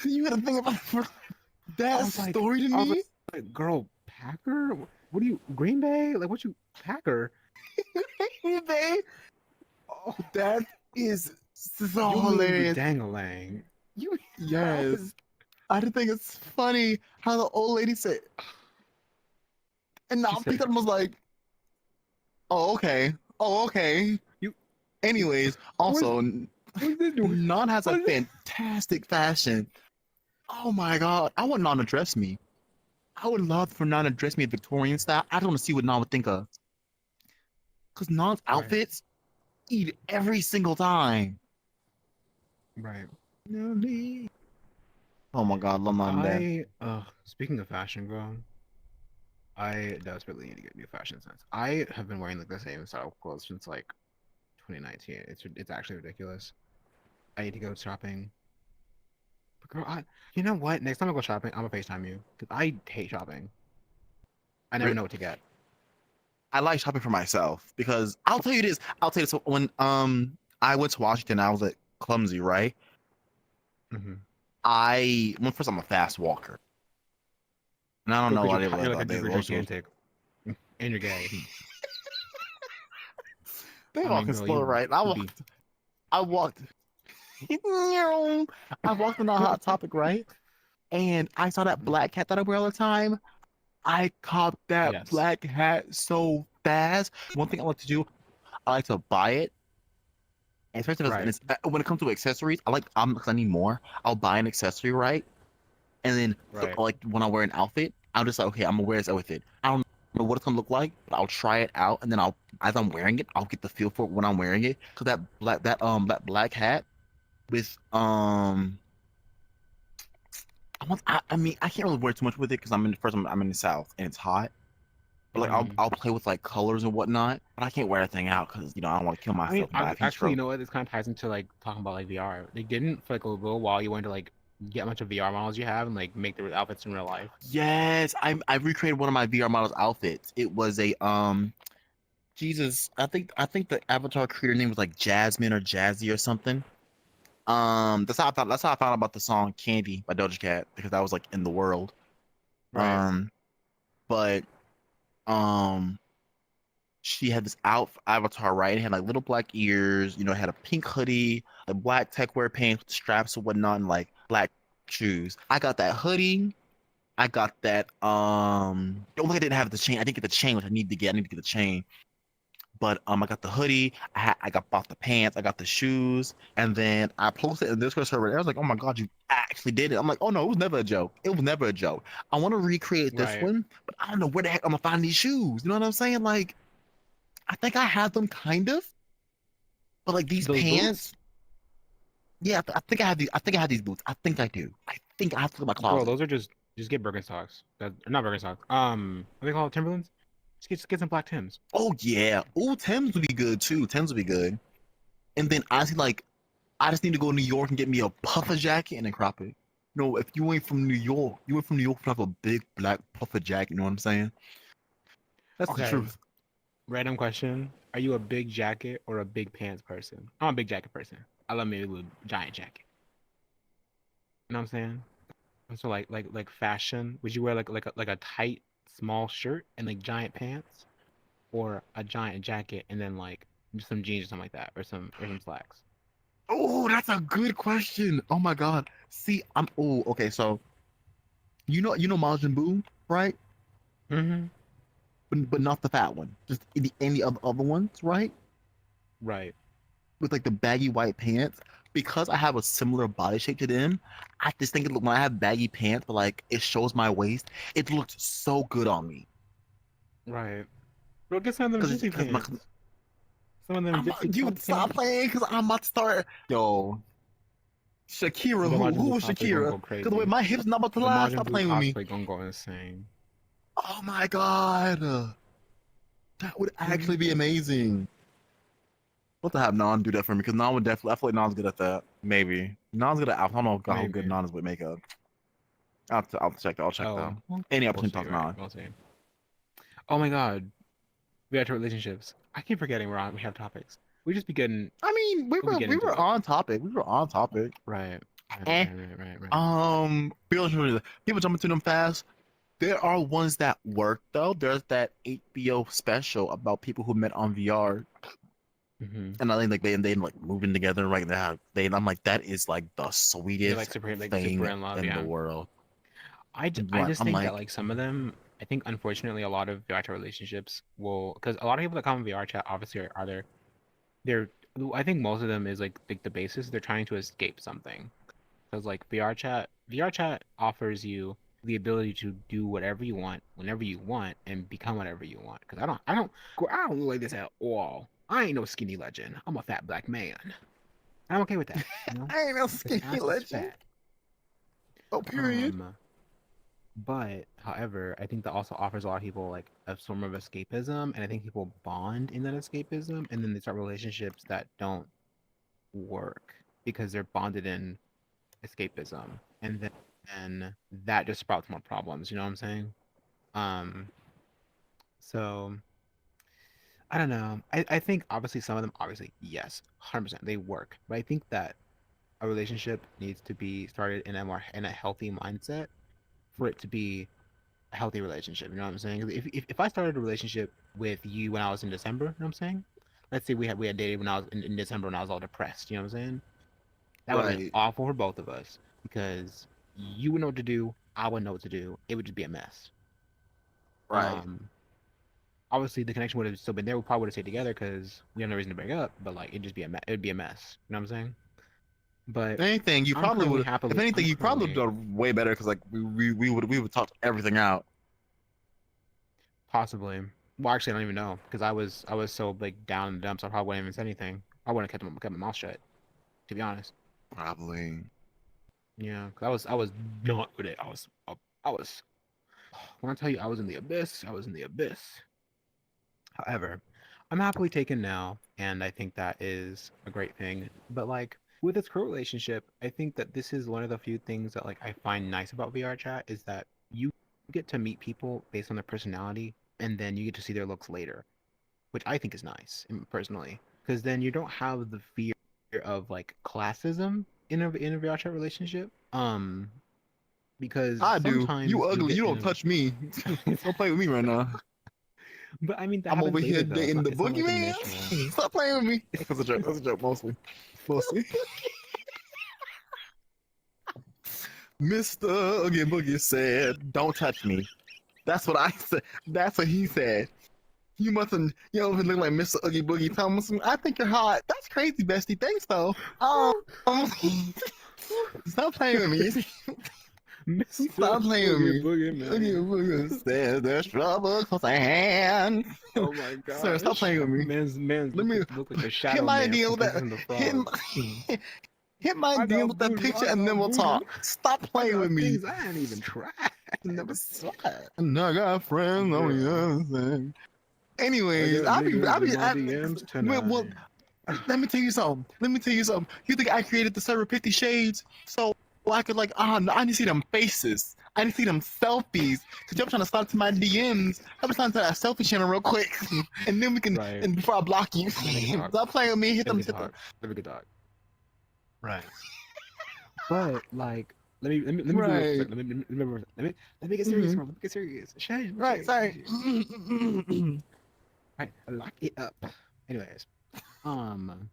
you had to think about I that was like, story to I was me. like, girl, Packer? What do you, Green Bay? Like, what you, Packer? They Oh, That is so you mean the hilarious. dangalang? You, I Yes. was, I just think it's funny how the old lady said, and she now picked said, up and was like, oh, okay. Oh, okay. you, Anyways, what's, also, what's this doing? Non has a What's this? fantastic fashion. Oh my God. I want Non to dress me. I would love for Non to dress me in Victorian style. I just want to see what Non would think of. Because Non's Right, outfits eat every single time. right. Oh my God, love Non to death. Speaking of fashion, girl. I desperately need to get new fashion sense. I have been wearing like the same style of clothes since like 2019. It's actually ridiculous. I need to go shopping. But girl, you know what? Next time I go shopping, I'm gonna FaceTime you because I hate shopping. I never know what to get. I like shopping for myself because I'll tell you this. I'll tell you this. When I went to Washington, I was at Clumsy, right? Mm-hmm. Well, first I'm a fast walker, and I don't Girl, know because what you're like a they you're also gigantic and you're gay. they I mean, walking girl, slow, right? I you'd be. walked I walked on a Hot Topic, right? And I saw that Mhm. black hat that I wear all the time. I copped that Yes. black hat so fast. One thing I like to do, I like to buy it. And especially if Right. when it comes to accessories, because I need more. I'll buy an accessory, right? And then Right. like when I wear an outfit, I'm just like, okay, I'm gonna wear this outfit. I don't know what it's gonna look like, but I'll try it out, and then as I'm wearing it, I'll get the feel for it when I'm wearing it. Cause that black hat with I mean, I can't really wear too much with it because I'm in the South and it's hot. But like Mm. I'll play with like colors and whatnot, but I can't wear everything out because I don't want to kill I mean, myself and die of heat actually, you stroke. know what? This kind of ties into like talking about like VR. They didn't for like a little while. You wanted to like get a bunch of VR models you have and like make the outfits in real life. Yes, I recreated one of my VR models outfits. It was a Jesus, I think the avatar creator name was like Jasmine or Jazzy or something. That's how I found out about the song Candy by Doja Cat because that was like in the world. Right. Um, but um she had this out avatar, right? It had like little black ears, it had a pink hoodie, the black tech wear pants with straps and whatnot, and like black shoes. I got that hoodie. I got that. Don't look, I didn't have the chain. I didn't get the chain, which I need to get. I need to get the chain. But I got the hoodie. I got bought the pants. I got the shoes, and then I posted in the Discord server. I was like, "Oh my god, you actually did it!" I'm like, "Oh no, it was never a joke. It was never a joke. I want to recreate this Right. one, but I don't know where the heck I'm gonna find these shoes. You know what I'm saying? Like, I think I have them kind of, but like these Those boots, pants, yeah, I think I have these. I think I have these boots. I think I do. I think I have to look at my girl. closet. Those are just get Birkenstocks. That not Birkenstocks. What do they call it? Timberlands. Just get some black Tims. Oh yeah. Oh, Tim's would be good too. Tim's would be good. And then honestly, like I just need to go to New York and get me a puffer jacket and then crop it. No, if you ain't from New York, to have a big black puffer jacket. You know what I'm saying? That's the Okay. truth. Random question: are you a big jacket or a big pants person? I'm a big jacket person. I love me a little giant jacket. You know what I'm saying? So like fashion, would you wear like a tight small shirt and like giant pants, or a giant jacket and then like just some jeans or something like that, or some slacks? Oh, that's a good question. Oh my God. See, okay. So you know Majin Buu, right? Mm-hmm. But not the fat one. Just any other ones, right? Right. With like the baggy white pants. Because I have a similar body shape to them, I just think when I have baggy pants, but like it shows my waist, it looks so good on me. Right. Bro, get some of them gypsy Because my pants. Some of them gypsy you punk stop pants. playing because I'm about to start. Yo, Shakira, The who Majin Buu was cosplay gonna Shakira? go Because the way crazy. my hips not about to The lie, Majin stop Buu playing with me. cosplay gonna go insane. Oh my God, that would actually be amazing. What to have Non do that for me? Because Non would definitely. I feel like Non's good at that. Maybe Non's good at. I don't know how good Maybe. Non is with makeup. I'll check that. I'll check that. Oh, well, Any we'll opportunity to see, talk to right? Non. We'll see. Oh my God. We got to relationships. I keep forgetting we have topics. We just be getting I mean, we we'll be were getting we into were it. on topic. We were on topic. Right. Right, Eh. right, right, right, right. People jumping to them fast. There are ones that work though. There's that HBO special about people who met on VR, Mm-hmm. and I think like they like moving together right now. I'm like that is like the They're like sweetest super thing in love, in the yeah. world. I Right? just I'm think that like, like some of them, I think unfortunately a lot of VR chat relationships will, because a lot of people that come in VR chat obviously are they're I think most of them is like the basis they're trying to escape something. Because like VR chat offers you the ability to do whatever you want, whenever you want, and become whatever you want. Because I don't look like this at all. I ain't no skinny legend. I'm a fat black man. I'm okay with that, you know? I ain't no This skinny ass is legend. fat. Oh, period. Um, But however, I think that also offers a lot of people like a form of escapism, and I think people bond in that escapism, and then they start relationships that don't work because they're bonded in escapism, and then and that just sprouts more problems. You know what I'm saying? Um, so I don't know. I think obviously some of them, obviously yes, 100% they work, but I think that a relationship needs to be started in a healthy mindset for it to be a healthy relationship. You know what I'm saying? 'Cause if I started a relationship with you when I was in December, you know what I'm saying? Let's say we had dated when I was in December when I was all depressed. You know what I'm saying? That would have been Right, awful for both of us because you would know what to do, I would know what to do. It would just be a mess. right. Um, Obviously the connection would have still been there. We probably would have stayed together because we have no reason to break up. But like it'd just be a it would be a mess. You know what I'm saying? But If anything, you probably would. If anything, I'm you probably would currently have done way better because like we would talk everything out. possibly. Well, actually, I don't even know because I was so like down in the dumps. I probably wouldn't even say anything. I wouldn't have kept my mouth shut. To be honest, Probably. yeah, because I was not good at. I was when I tell you I was in the abyss, I was in the abyss. However, I'm happily taken now, and I think that is a great thing. But like with this current relationship, I think that this is one of the few things that like I find nice about VR chat is that you get to meet people based on their personality, and then you get to see their looks later, which I think is nice, personally, because then you don't have the fear of like classism in a VR chat relationship. Because I do. You sometimes you'll ugly. get You don't in touch me. a Don't play with me right now. but I mean that I'm happens over here later though. dating the It's not like initial. boogeyman. Stop playing with me. That's a joke. That's a joke mostly. Mostly. Mr. Oogie Boogie said, "Don't touch me." That's what I said. That's what he said. You mustn't. You don't even look like Mr. Oogie Boogie Thomas. I think you're hot. That's crazy, bestie. Thanks though. Stop playing with me. Mr. Stop playing with Boogie me. Boogie Oogie Man. Boogie said, "There's trouble close at hand." Oh my Sir, stop gosh. playing with me. Man's Let me look like the hit Shadow my Man DM from with Princess that. and the Hit Frog. hit my I DM got with that voodoo. picture, I and then got we'll voodoo. talk. Stop I playing with got me. things I ain't even tried. Never sweat. And I got friends on the Girl, other side. I Anyways, got niggas in my DMs well, tonight. let me tell you something. Let me tell you something. You think I created the server 50 Shades so I could like, I need to see them faces. I need to see them selfies. Cause y'all trying to slide to my DMs. I'm just trying to that selfie channel real quick, and then we can. Right. And before I block you, Then we can talk. stop playing with me. Hit Then them. we can Hit them. talk. Then we can talk. Right. But like, let me be real for a Right. second. Let me get serious, Mm-hmm. bro. Let me get serious. Shay, Right. Shay, Sorry. Shay. Right, lock it up. Anyways, um,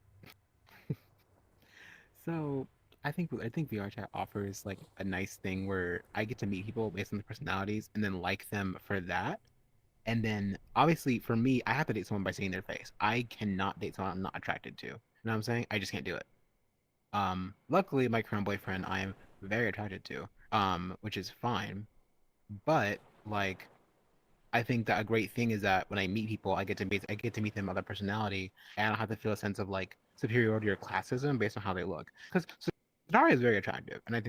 so I think VRChat offers like a nice thing where I get to meet people based on their personalities and then like them for that. And then obviously for me, I have to date someone by seeing their face. I cannot date someone I'm not attracted to. You know what I'm saying? I just can't do it. Luckily my current boyfriend I am very attracted to, which is fine. But like I think that a great thing is that when I meet people, I get to meet them other personality, and I don't have to feel a sense of like superiority or classism based on how they look. Because Sataria is very attractive, and I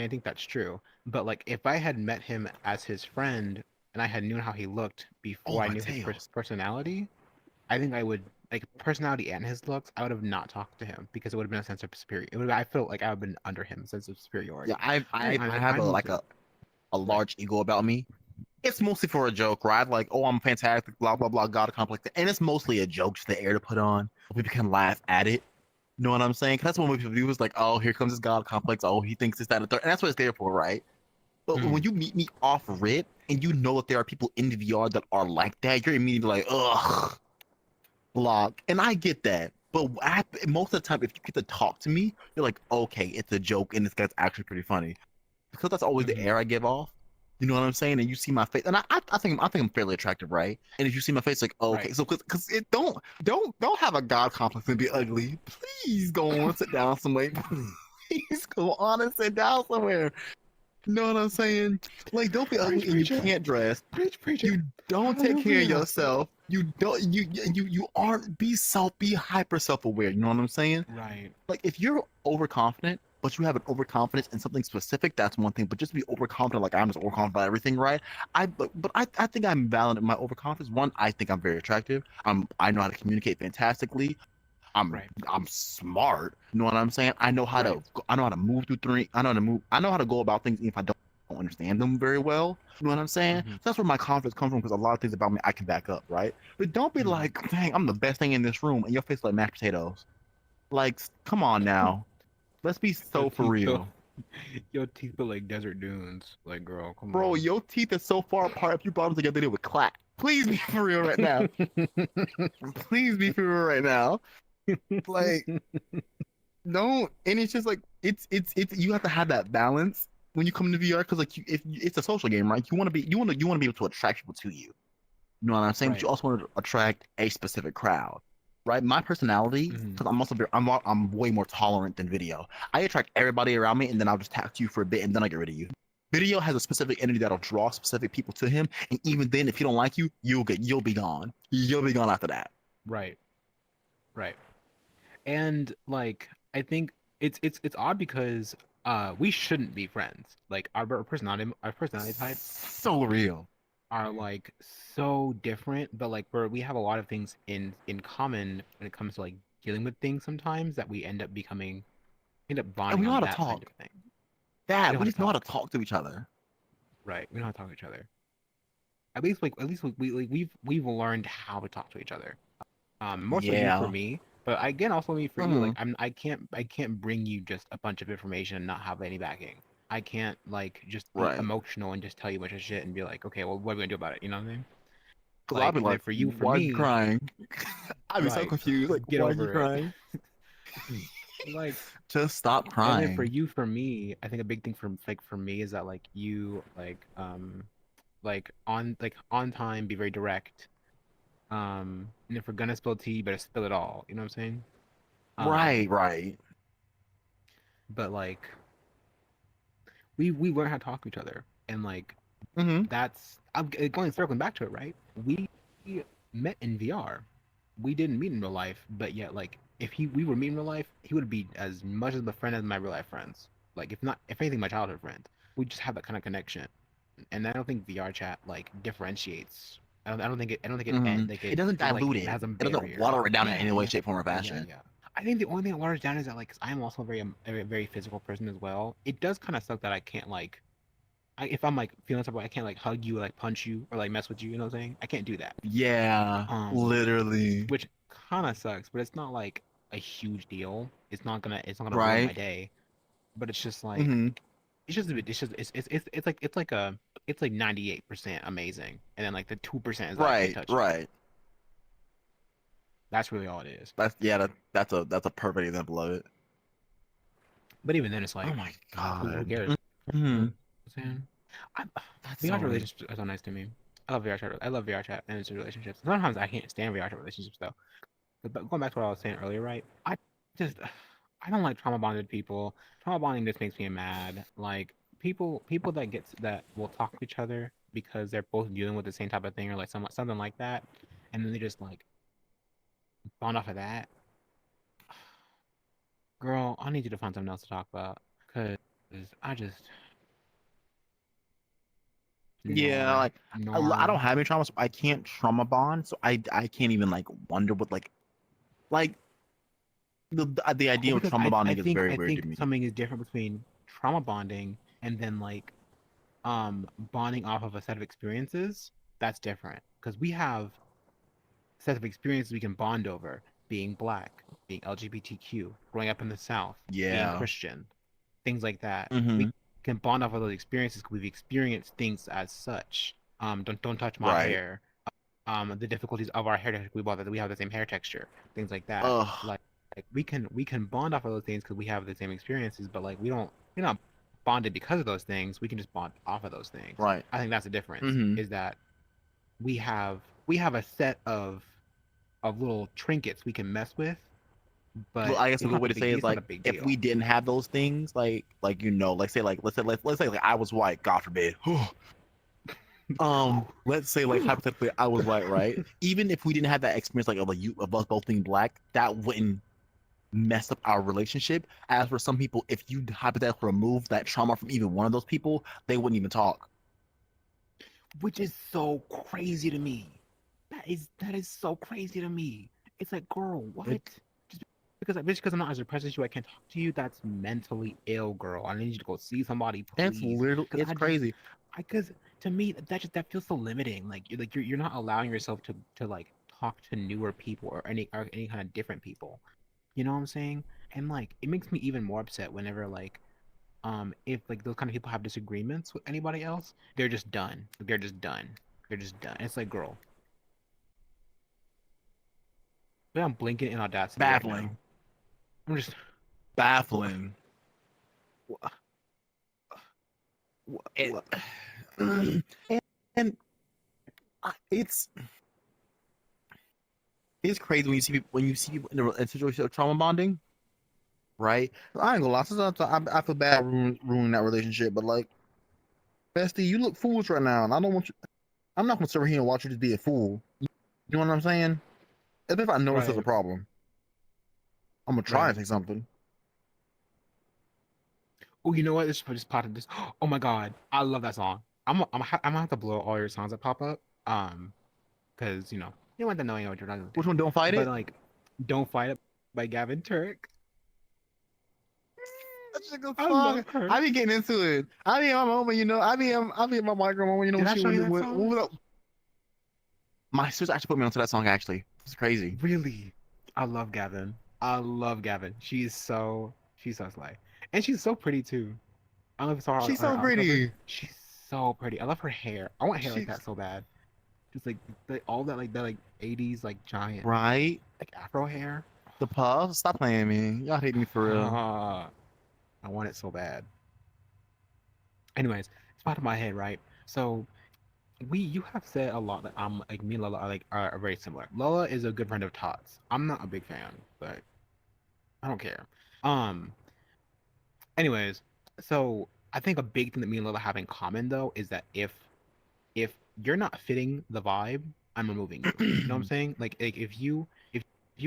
think that's true. But like if I had met him as his friend and I had known how he looked Oh, before I my knew his tails. personality, I think I would like personality and his looks. I would have not talked to him because it would have been a sense of superiority. I felt like I would have been under him, a sense of Yeah, superiority. I And I I, I have I'm used like to it. a Right. large ego about me. It's mostly for a joke, right? Like, oh, I'm fantastic, blah blah blah, God complex, and it's mostly a joke, just the air to put on. People can laugh at it. You know what I'm saying? 'Cause that's when people was like, oh, here comes this God complex. Oh, he thinks this, that, and the third, and that's what it's there for, right? But when Mm, you meet me off rip, and you know that there are people in the VR that are like that, you're immediately like, ugh, block. And I get that. But most of the time, if you get to talk to me, you're like, okay, it's a joke, and this guy's actually pretty funny because that's always the hmm air I give off. You know what I'm saying? And you see my face, and I think I'm fairly attractive, right? And if you see my face, like, oh, okay, Right. so because it don't have a god complex and be ugly. Please go on and sit down somewhere. Please go on and sit down somewhere. You know what I'm saying? Like, don't be ugly Preach, and you preacher. can't dress. Preacher. You don't take care of Hallelujah. yourself. You don't. You aren't. Be hyper self aware. You know what I'm saying? Right. Like, if you're overconfident, but you have an overconfidence in something specific, that's one thing. But just be overconfident, like I'm just overconfident about everything, right? I think I'm valid in my overconfidence. One, I think I'm very attractive. I know how to communicate fantastically. I'm Right. I'm smart. You know what I'm saying? Right. I know how to move through three. I know how to go about things even if I don't understand them very well. You know what I'm saying? Hmm. So that's where my confidence comes from because a lot of things about me I can back up, right? But don't be Hmm. like, dang, I'm the best thing in this room, and your face like mashed potatoes. Like, come on now. Let's be Your so for teeth feel, real. your teeth feel like desert dunes. Like, girl, come Bro, on. your teeth are so far apart. If you brought them together, they would clack. Please be for real right now. Please be for real right now. Like, no, and it's just like it's you have to have that balance when you come to VR because like if it's a social game, right? You want to be able to attract people to you. You know what I'm saying? But Right. you also want to attract a specific crowd, right? My personality, Hmm. because I'm way more tolerant than video. I attract everybody around me, and then I'll just talk to you for a bit, and then I get rid of you. Video has a specific energy that'll draw specific people to him, and even then, if he don't like you, you'll be gone. You'll be gone after that. Right. Right. And like, I think it's odd because we shouldn't be friends. Like our personality types So real. are like so different, but like we have a lot of things in common when it comes to like dealing with things sometimes that we end up And we bonding know on how to that kind of talk. thing. We That know we how to just know how to talk. talk to each other. Right. We know how to talk to each other. At least like, we've learned how to talk to each other. More so you for Yeah. me, but again also me for you. Like Hmm. I can't bring you just a bunch of information and not have any backing. I can't like just be Right. emotional and just tell you a bunch of shit and be like, okay, well, what are we gonna do about it? You know what I mean? Because I'll Like, be and then like, for you, for why are you me, crying? I'd be so right, confused. Like, get why are you over it. crying? Like, Just stop and then for crying. you, for me, I think a big thing for me is that like you like on time, be very direct. And if we're gonna spill tea, you better spill it all. You know what I'm saying? Um, Right, right. but like we learn how to talk to each other, and like Hmm. that's I'm circling back to it, right? We met in VR. We didn't meet in real life, but yet like if we were meeting in real life, he would be as much of a friend as my real life friends. Like if not, if anything, my childhood friend. We just have that kind of connection, and I don't think VR chat like differentiates. I don't think Hmm. It doesn't it dilute like it. has a It doesn't barrier. water it down in Yeah, any way, yeah, shape, form, or yeah, fashion. yeah. I think the only thing that waters down is that like, 'cause I'm also a very physical person as well. It does kind of suck that I can't like, if I'm like feeling something, I can't like hug you, or, like punch you, or like mess with you. You know what I'm saying? I can't do that. Yeah, Um, literally. which kind of sucks, but it's not like a huge deal. It's not gonna ruin my Right. day. But it's just like, Hmm. it's just a bit. It's just it's like 98% amazing, and then like the 2% is that I can't Right, touch you. right. That's really all it is. That's a perfect example of it. But even then, it's Oh like, my who god. cares? You know Hmm. what I'm saying? I, That's so VR real. relationships are so nice to me. I love VR chat. I love VR chat and instant relationships. Sometimes I can't stand VR chat relationships though. But going back to what I was saying earlier, right? Just I don't like trauma bonded people. Trauma bonding just makes me mad. Like people that will talk to each other because they're both dealing with the same type of thing, or like something like that, and then they just like bond off of that. Girl, I need you to find something else to talk about, cause I just Yeah, nor like I don't nor have any trauma, so I can't trauma bond. So I can't even like wonder what like the well, idea of because trauma I bonding is think very I weird to think me. something is different between trauma bonding and then like bonding off of a set of experiences. That's different because we have sets of experiences we can bond over: being black, being LGBTQ, growing up in the South, being Yeah. Christian, things like that. We Hmm. can bond off of those experiences because we've experienced things as such. Don't touch my Right. hair. The difficulties of our hair texture. We bought that we have the same hair texture, things like that. Ugh. Like we can bond off of those things because we have the same experiences, but like we're not bonded because of those things. We can just bond off of those things. Right. I think that's the difference. Hmm. Is that we have we have a set of little trinkets we can mess with, Well, but I guess a it's good not way the to say big it deal. is It's not like a big if we deal. didn't have those things, like let's say like I was white, God forbid. Let's say like hypothetically I was white, right? Even if we didn't have that experience like of you of us both being black, that wouldn't messed up our relationship. As for some people, if you hypothetically remove that trauma from even one of those people, they wouldn't even talk. Which is so crazy to me. That is so crazy to me. It's like, girl, what? It, Just because I'm not as depressed as you, I can't talk to you. That's mentally ill, girl. I need you to go see somebody, it's please. literally, Because it's crazy. because to me that feels so limiting. You're not allowing yourself to like talk to newer people or any kind of different people. You know what I'm saying? And like it makes me even more upset whenever like if like those kind of people have disagreements with anybody else, they're just done. They're just done. They're just done. It's like, girl, yeah, I'm blinking in audacity right now. Baffling, I'm just what baffling. what what, It, what? and it's crazy when you see people in a situation of trauma bonding, right? I ain't gonna lie, sometimes I feel bad ruining that relationship, but like, bestie, you look foolish right now, and I don't want you. I'm not gonna sit here and watch you just be a fool. You know what I'm saying? If I notice there's a Right, problem, I'm gonna try right. and say something. Oh, you know what? This just popped up. This. Oh my God, I love that song. I'm gonna have to blow all your songs that pop up. Because you want them knowing what you're not gonna do. Which one? Don't fight But it. like, "Don't Fight It" by Gavin Turk. That's a good I song. love her. I be getting into it. I be in my moment, you know. I be in my micro moment, you know. Did I She show you that what song? was up? My sister actually put me onto that song. Actually, it's crazy. Really? I love Gavin. I love Gavin. She's so slay. And she's so pretty too. I don't know if you saw her She's on her so album cover. pretty. She's so pretty. I love her hair. I want hair like She's that so bad. Just like all that like 80s like giant right. like afro hair. The puff. Stop playing me. Y'all hate me for real. I want it so bad. Anyways, it's out of my head, right? So you have said a lot that I'm like me and Lola are very similar. Lola is a good friend of Todd's. I'm not a big fan, but I don't care. Um, anyways, so I think a big thing that me and Lola have in common though is that if you're not fitting the vibe, I'm removing you. You know what I'm saying? Like if you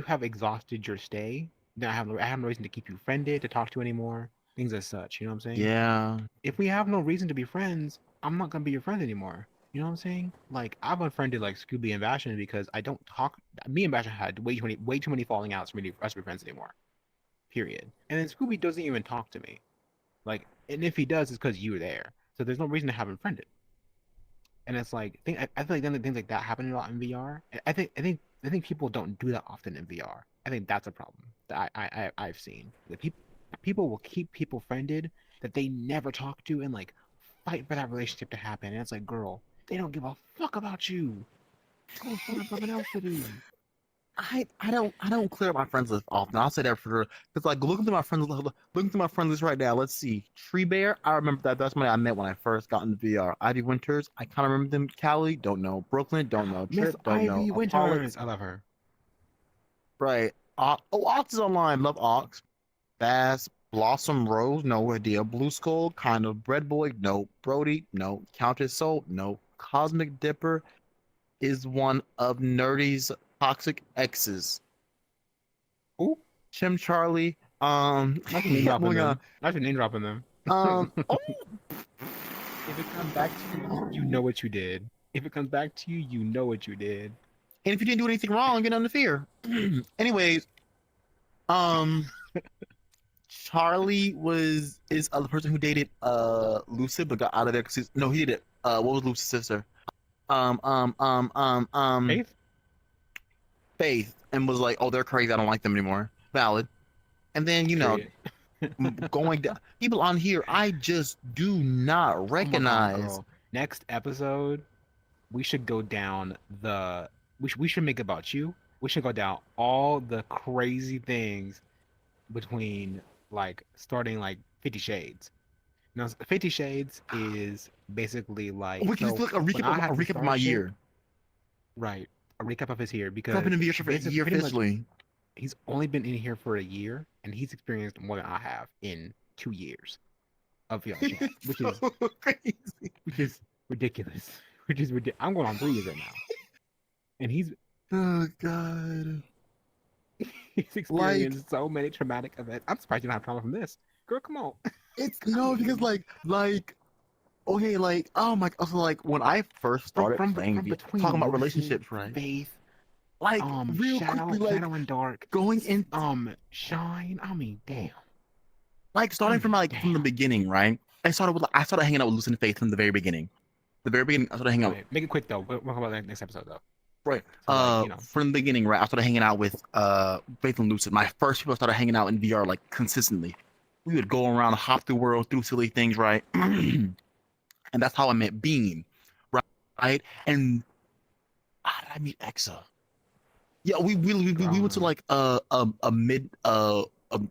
have exhausted your stay, then I have no reason to keep you friended, to talk to you anymore, things as such. You know what I'm saying? Yeah. If we have no reason to be friends, I'm not gonna be your friend anymore. You know what I'm saying? Like I've unfriended like Scooby and Bastion because I don't talk. Me and Bastion had way too many falling outs for me for us to be friends anymore. Period. And then Scooby doesn't even talk to me. Like, and if he does, it's because you're there. So there's no reason to have him friended. And it's like I feel like then things like that happen a lot in VR. I think people don't do that often in VR. I think that's a problem that I've seen. That people will keep people friended that they never talk to and like fight for that relationship to happen. And it's like, girl, they don't give a fuck about you. Go find something else to do. I don't clear my friends list often. I'll say that for sure. Because like looking through my friends looking through my friends list right now. Let's see. Tree Bear. I remember that. That's somebody I met when I first got into VR. Ivy Winters. I kind of remember them. Cali. Don't know. Brooklyn. Don't know. Miss Trip. Don't know. Ivy Winters. Apollo. I love her. Right. Oh, Ox is online. Love Ox. Bass. Blossom Rose. No idea. Blue Skull. Kind of. Bread Boy. No. Brody. No. Countess Soul. No. Cosmic Dipper is one of Nerdy's toxic exes. Ooh, Chim Charlie. not your name dropping Moving on. them. Not your name dropping them. Oh, If it comes back to you, you know what you did. If it comes back to you, you know what you did. and if you didn't do anything wrong, get under fear. Anyways, um, Charlie is the person who dated Lucid but got out of there because no, he did it. What was Lucid's sister? Um, um, um, um, um, Faith? Faith, and was like, oh, they're crazy. I don't like them anymore. Valid. And then Period. going down people on here, I just do not Oh my God, recognize. girl. Next episode, we should go down the. We should make it about you. We should go down all the crazy things between like starting like 50 Shades. Now, 50 Shades is basically like We can just so look a when I recap of had to my start shit, year. right? A recap of his here I've been because in VR for a basically year pretty much officially. he's only been in here for a year and he's experienced more than I have in 2 years of VRChat, which So is crazy. which is ridiculous. Which is ridiculous. I'm going on 3 years right now, and he's Oh God. He's Like, experienced so many traumatic events. I'm surprised you don't have trauma from this. Girl, come on. it's I no, because mean, okay, like, oh my, also like when I first started playing from between talking about Lucy, relationships, right? Faith, Like, real quickly, like Shadow and Dark, going in, Shine. I mean, damn. like I starting from mean, like from the damn. beginning, right? I started hanging out with Lucy and Faith from the very beginning. The very beginning, I started hanging out. Right. Make it quick though. We'll talk about that next episode though. Right. So like, From the beginning, right? I started hanging out with Faith and Lucid. My first people started hanging out in VR like consistently. We would go around, hop the world, do silly things, right? And that's how I met Bean, right? And how did I meet Exa? Yeah, we went to um, like a mid room of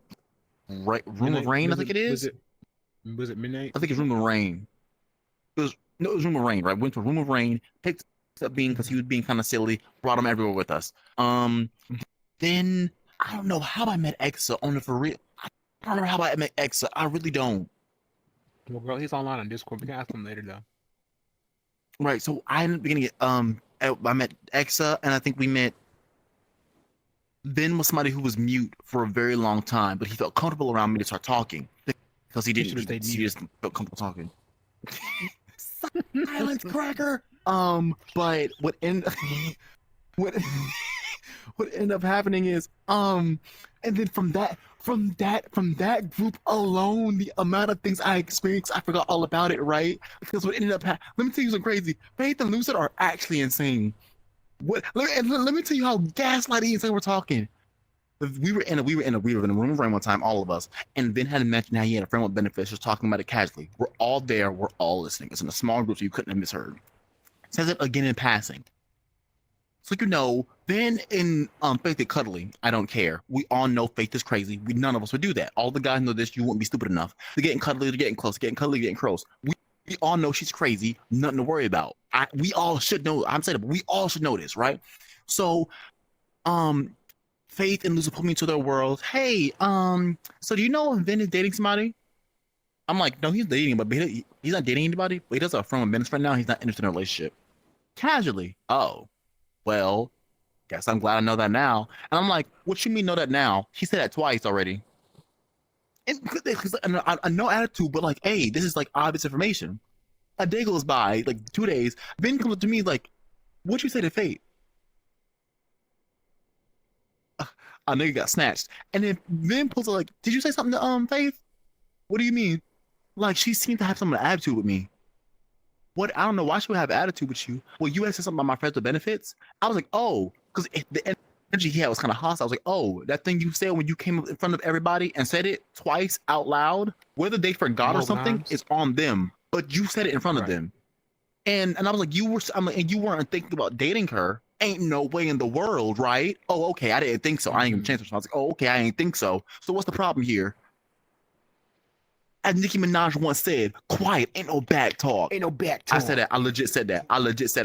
midnight. rain, I think it is. Was it midnight? I think it's room of rain. It was no, it was room of rain, right? Went to room of rain, picked up Bean because he was being kind of silly, brought him everywhere with us. Then I don't know how I met Exa on the for real. I don't remember how I met Exa. I really don't. Well, girl, he's online on Discord. We can ask him later though. Right. So I ended up getting it. I met Exa, and I think we met. Ben was somebody who was mute for a very long time, but he felt comfortable around me to start talking because he He didn't. should have stayed He mute. just felt comfortable talking. Silence cracker. But what what ended up happening is and then from that group alone, the amount of things I experienced, I forgot all about it, right? Because what ended up let me tell you something crazy. Faith and Lucid are actually insane. Let me tell you how gaslighting insane we're talking. We were in a room of rain one time, all of us, and Ben had mentioned how he had a friend with benefits, just talking about it casually. We're all there, we're all listening. It's in a small group, so you couldn't have misheard. Says it again in passing. So Ben and Faith are cuddly. I don't care. We all know Faith is crazy. None of us would do that. All the guys know this. You wouldn't be stupid enough. They're getting cuddly. They're getting close. Getting cuddly. Getting close. We all know she's crazy. Nothing to worry about. We all should know. I'm saying, we all should know this, right? So, Faith and Lucy put me into their world. Hey, so do you know if Ben is dating somebody? I'm like, no, he's dating, but he's not dating anybody. But he does have a friend with Ben's friend now. He's not interested in a relationship. Casually. Oh, well, guess I'm glad I know that now. And I'm like, what you mean know that now? He said that twice already. And I no attitude, but like, hey, this is like obvious information. A day goes by, like 2 days. Ben comes up to me like, what'd you say to Fate? I know you got snatched. And then Ben pulls it like, did you say something to Faith? What do you mean? Like, she seemed to have some attitude with me. What? I don't know why she would have attitude with you. Well, you had said something about my friends with benefits. I was like, oh, because the energy he had was kind of hostile. I was like, oh, that thing you said when you came up in front of everybody and said it twice out loud, whether they forgot or something, it's on them. But you said it in front of them. And I was like, and you weren't thinking about dating her. Ain't no way in the world, right? Oh, okay, I didn't think so. I ain't even chance. I was like, oh, okay, I didn't think so. So what's the problem here? As Nicki Minaj once said, quiet, ain't no back talk. Ain't no back talk. I said that. I legit said that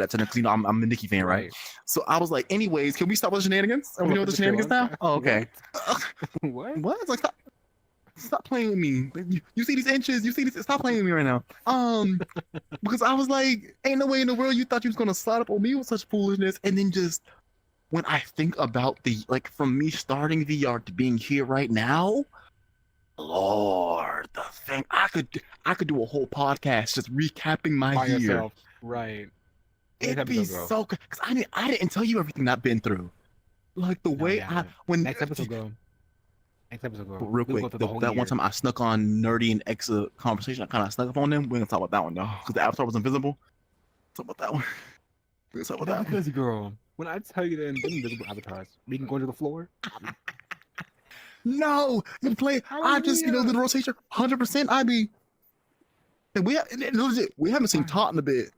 to because I'm a Nicki fan, right? So I was like, anyways, can we stop with the shenanigans? Are we doing the shenanigans now? Oh, okay. What? What? It's like, stop playing with me. You see these inches? You see this? Stop playing with me right now. Because I was like, ain't no way in the world you thought you was gonna slide up on me with such foolishness. And then just when I think about from me starting VR to being here right now, Lord, the thing I could do a whole podcast just recapping my year. Yourself. Right. It'd be so good because I didn't tell you everything I've been through. Like the way next episode go. Real quick, that one time I snuck on Nerdy and Exa conversation. I kind of snuck up on them. We're gonna talk about that one though, because the avatar was invisible. Talk about that one. We're gonna talk about that because girl, when I tell you the invisible avatars, we can go to the floor. No, you play. I just the rotation 100%. I be. And we haven't seen Taut in a bit,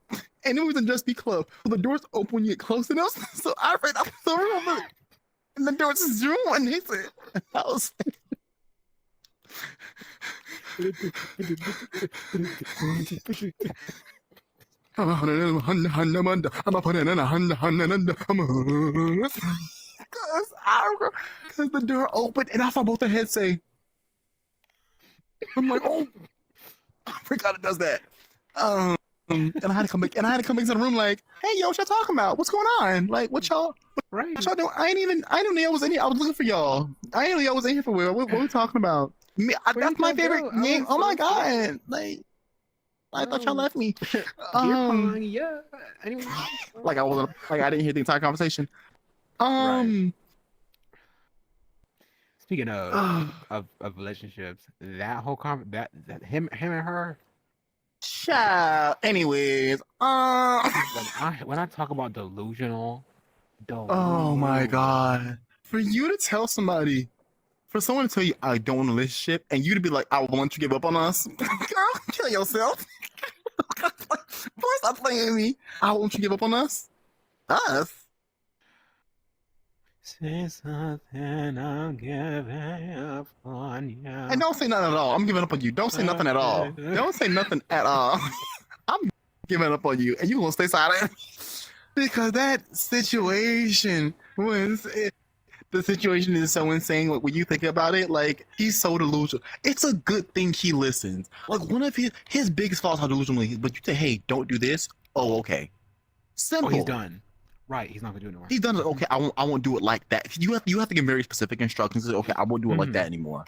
and it was in Just Be Club. So the doors open when you get close enough. So I ran up the room, and the doors zoom, and he said, "I was." Because the door opened and I saw both the heads say, I'm like, oh, I forgot it does that. and I had to come back, to the room like, hey, yo, what y'all talking about? What's going on? Like, what y'all Right. doing? I didn't know y'all was in here. I was looking for y'all. I didn't know y'all was in here for real. What we talking about? Where That's did my y'all favorite go? I game. was Oh my so scared. god! Like, I thought y'all No. left me. Beer Um, pong, yeah. Anyone? like I wasn't, like I didn't hear the entire conversation. Right. Um, Speaking of relationships, that whole that him and her. child. Anyways, When I talk about delusional, oh my delusional. god, for you to tell somebody, for someone to tell you I don't want a relationship, and you to be like, I want you to give up on us, girl, kill yourself. Boy, stop playing me. I want you to give up on us. Us. Say something, I'm giving up on And you. don't say nothing at all. I'm giving up on you. Don't say nothing at all. Don't say nothing at all. I'm giving up on you, and you gonna stay silent because that situation was the situation is so insane. Like when you think about it, like he's so delusional. It's a good thing he listens. Like one of his biggest faults how delusional he is. But you say, hey, don't do this. Oh, okay. Oh, he's Simple. done. Right, he's not gonna do it anymore. He's done it. Okay, I won't do it like that. You have to give very specific instructions. Okay, I won't do it like that anymore.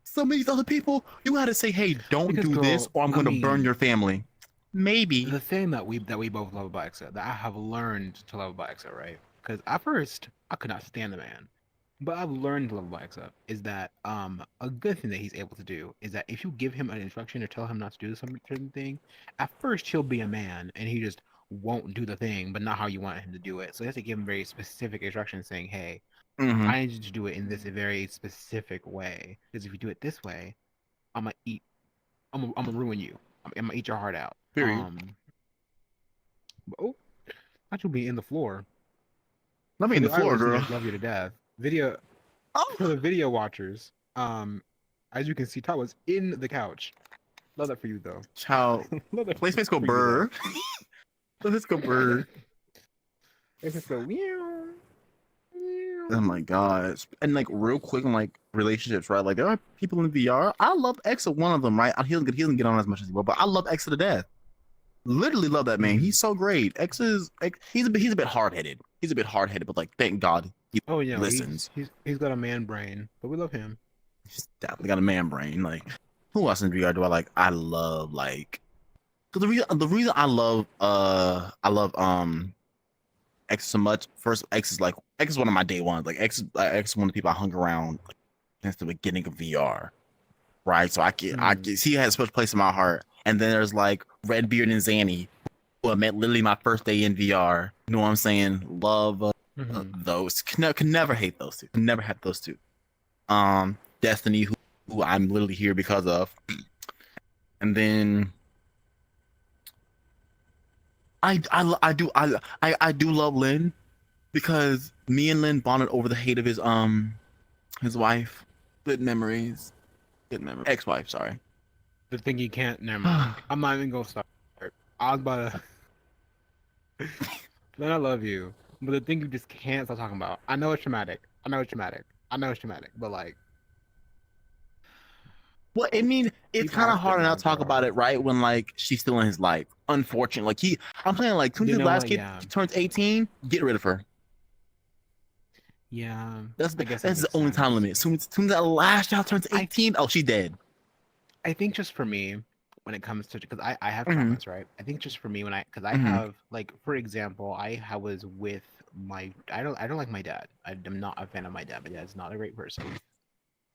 Some of these other people, you got to say, hey, don't Because do this, girl, or I'm I going to burn mean, your family. Maybe. the thing that we both love about Exa, that I have learned to love about Exa, right? Because at first I could not stand the man, but I've learned to love about Exa is that a good thing that he's able to do is that if you give him an instruction or tell him not to do some certain thing, at first he'll be a man and he just won't do the thing, but not how you want him to do it. So you have to give him very specific instructions saying, hey, Mm-hmm. I need you to do it in this very specific way. Because if you do it this way, I'm gonna eat. I'm gonna ruin you. I'm gonna eat your heart out. Period. Oh, not you be in the floor. Let me For in the the eye floor, girl. listeners, love you to death. Video Oh, for the video watchers. As you can see, Todd was in the couch. Love that for you though. child. Love that Place go for you though. bird. Let's go bird. Let's just go meow. Oh my god. And like real quick on like relationships, right? Like there are people in VR. I love X of one of them, right? He doesn't get on as much as he will, but I love X to death. Literally love that man. He's so great. He's a bit hard headed. He's a bit hard headed, but like thank God he Oh yeah, listens. he's got a man brain, but we love him. He's definitely got a man brain. Like who else in VR do I like? I love like the reason I love X so much. First, X is one of my day ones. Like X is one of the people I hung around like, since the beginning of VR. Right. So I get he has a special place in my heart. And then there's like Redbeard and Zanny, who I met literally my first day in VR. You know what I'm saying? Love those. Can never hate those two. Can never have those two. Destiny, who I'm literally here because of. And then I do love Lynn because me and Lynn bonded over the hate of his wife. Good memories. Good memories. Ex-wife, sorry. The thing you can't. Never mind. I'm not even gonna start. I was about to. Then I love you, but the thing you just can't stop talking about. I know it's traumatic. But like, Well, I mean, it's he kind of passed it hard to now, not talk about girl. it, right? When like she's still in his life. Unfortunately, like I'm playing like soon as You the know last what? kid Yeah. turns 18, get rid of her. Yeah. That's I guess that the makes only time sense. limit. Soon as that last child turns I 18, oh, she's dead. I think just for me, when it comes to because I have Mm-hmm. traumas, right? I think just for me when because I Mm-hmm. have like for example, I was with my I don't like my dad. I'm not a fan of my dad. My dad's not a great person.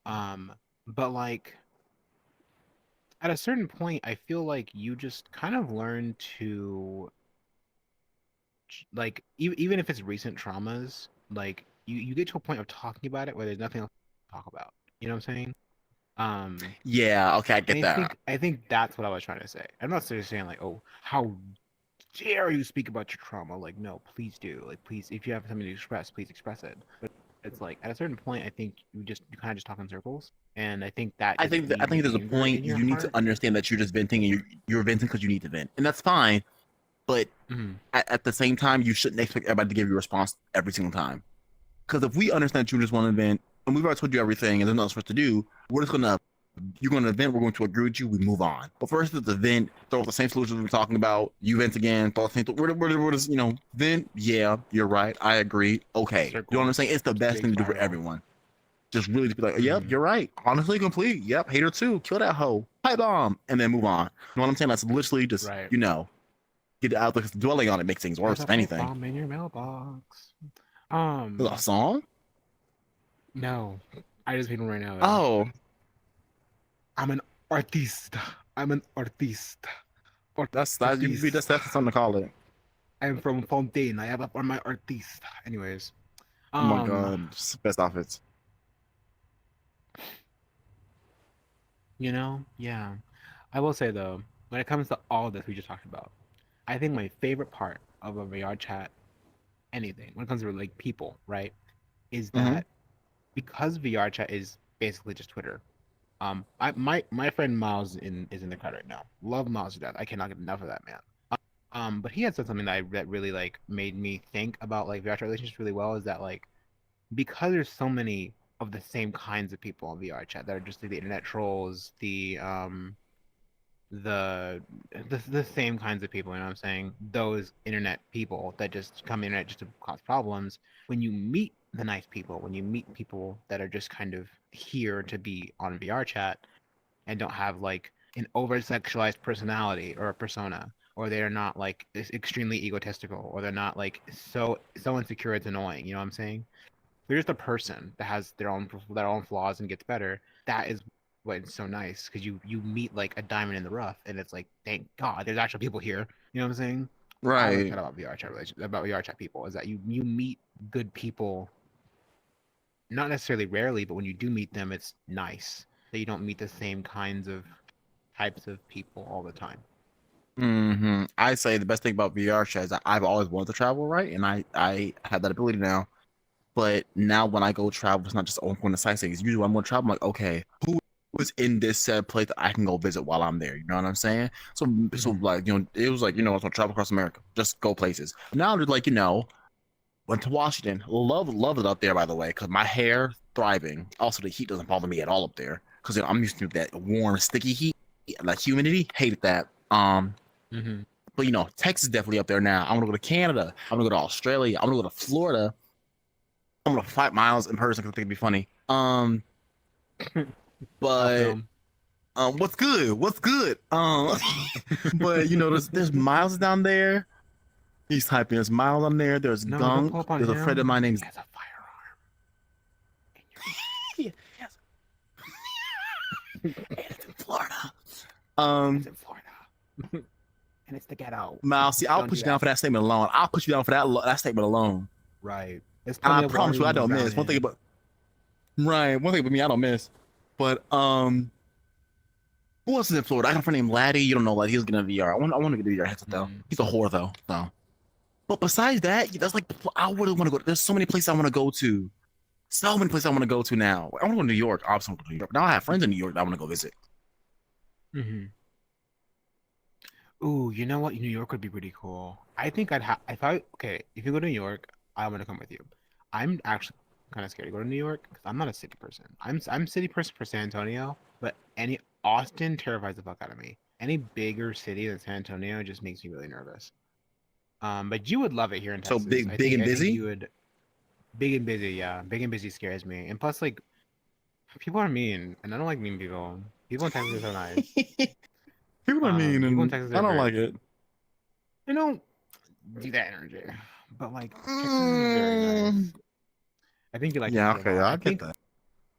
But like at a certain point, I feel like you just kind of learn to like even if it's recent traumas, like you get to a point of talking about it where there's nothing else to talk about. You know what I'm saying? Um, Yeah, okay, I and get that. I think that's what I was trying to say. I'm not saying like, oh, how dare you speak about your trauma? Like, no, please do. Like, please, if you have something to express, please express it. But it's like at a certain point, I think you kind of just talk in circles, and I think that just I leaves think there's a anger point in your you need to heart. understand that you're just venting and you're venting because you need to vent, and that's fine. But Mm-hmm. at the same time, you shouldn't expect everybody to give you a response every single time. Because if we understand that you just want to vent, and we've already told you everything, and there's nothing for us to do, we're just gonna You go to an event, we're going to agree with you, we move on. But first, it's the event, throw out the same solutions we're talking about. You vent again, throw the same, what is, vent? Yeah, you're right. I agree. Okay. You know what I'm Circle, saying? It's the best big thing to do for spiral. everyone. Just really be like, yep, Mm-hmm. you're right. Honestly, complete. Yep, hater too. Kill that hoe. Pipe bomb. And then move on. You know what I'm saying? That's literally just, Right. get out there. Dwelling on it makes things There's worse, a if pipe anything. bomb in your mailbox. There's a song? No. I just made one right now though. Oh, I'm an artista. I'm an artista. that's you be Artista. that's something to call it. I'm from Fontaine. I have up on my artista. Anyways, Oh my um, god, best outfits. yeah. I will say though, when it comes to all this we just talked about, I think my favorite part of a VR chat, anything, when it comes to like people, right, is Mm-hmm. that because VR chat is basically just Twitter. My friend Miles is in the crowd right now. Love Miles to death. I cannot get enough of that man. But he had said something that really like made me think about like VR chat relationships really well. Is that like because there's so many of the same kinds of people on VR chat that are just like the internet trolls, the the same kinds of people, you know what I'm saying? Those internet people that just come internet just to cause problems. When you meet the nice people, when you meet people that are just kind of here to be on VR chat and don't have like an over sexualized personality or a persona, or they're not like extremely egotistical, or they're not like so insecure it's annoying, you know what I'm saying? They're just a person that has their own flaws and gets better. That is what's so nice because you meet like a diamond in the rough, and it's like, thank God, there's actual people here. You know what I'm saying? I like Right. that about VR chat about VR chat people is that you meet good people, not necessarily rarely, but when you do meet them, it's nice that you don't meet the same kinds of types of people all the time. Mm-hmm. I say the best thing about VR chat is that I've always wanted to travel, right? And I have that ability now. But now when I go travel, it's not just going to sightseeing. It's usually when I'm going to travel, I'm like, okay, who is in this said place that I can go visit while I'm there? You know what I'm saying? So Mm-hmm. like, it was like, I was going to travel across America, just go places. Now they're like, went to Washington. Love it up there, by the way, because my hair thriving. Also, the heat doesn't bother me at all up there because I'm used to that warm, sticky heat, like humidity. Hated that. Mm-hmm. But Texas definitely up there now. I'm gonna go to Canada. I'm gonna go to Australia. I'm gonna go to Florida. I'm gonna fight Miles in person because I think it'd be funny. I'll But film. what's good? What's good? But there's Miles down there. He's typing. There's Miles on there. There's No, don't Gunk. pull up on There's a friend of him. mine He named. has a firearm. Yes, it's in Florida. It's Um, in Florida. And it's the ghetto. Miles, see, I'll Don't put do you down that. for that statement alone. I'll put you down for that statement alone. Right. There's And I plenty of water promise you, you I can don't drown miss. One thing in. about right, one thing about me, I don't miss. But who else is in Florida? I got a friend named Laddie. You don't know Laddie. He's getting a VR. I want to get a VR headset though. Mm. He's a whore though. So, but besides that, that's like I really want to go. There's so many places I want to go to. So many places I want to go to now. I want to go to New York. Obviously, I want to go to New York. Now I have friends in New York that I want to go visit. Hmm. Ooh, you know what? New York would be pretty cool. I think I'd have if I okay, if you go to New York, I want to come with you. I'm actually kind of scared to go to New York because I'm not a city person. I'm city person for San Antonio, but any Austin terrifies the fuck out of me. Any bigger city than San Antonio just makes me really nervous. But you would love it here in So Texas. big, big and I think busy. you would. Big and busy, yeah. Big and busy scares me. And plus, like, people are mean, and I don't like mean people. People in Texas are so nice. People are mean, People in and Texas I are don't very. like it. They don't do that energy, but like Texas is very Mm, nice. I think you like yeah, Texas a okay, lot. I I get think that.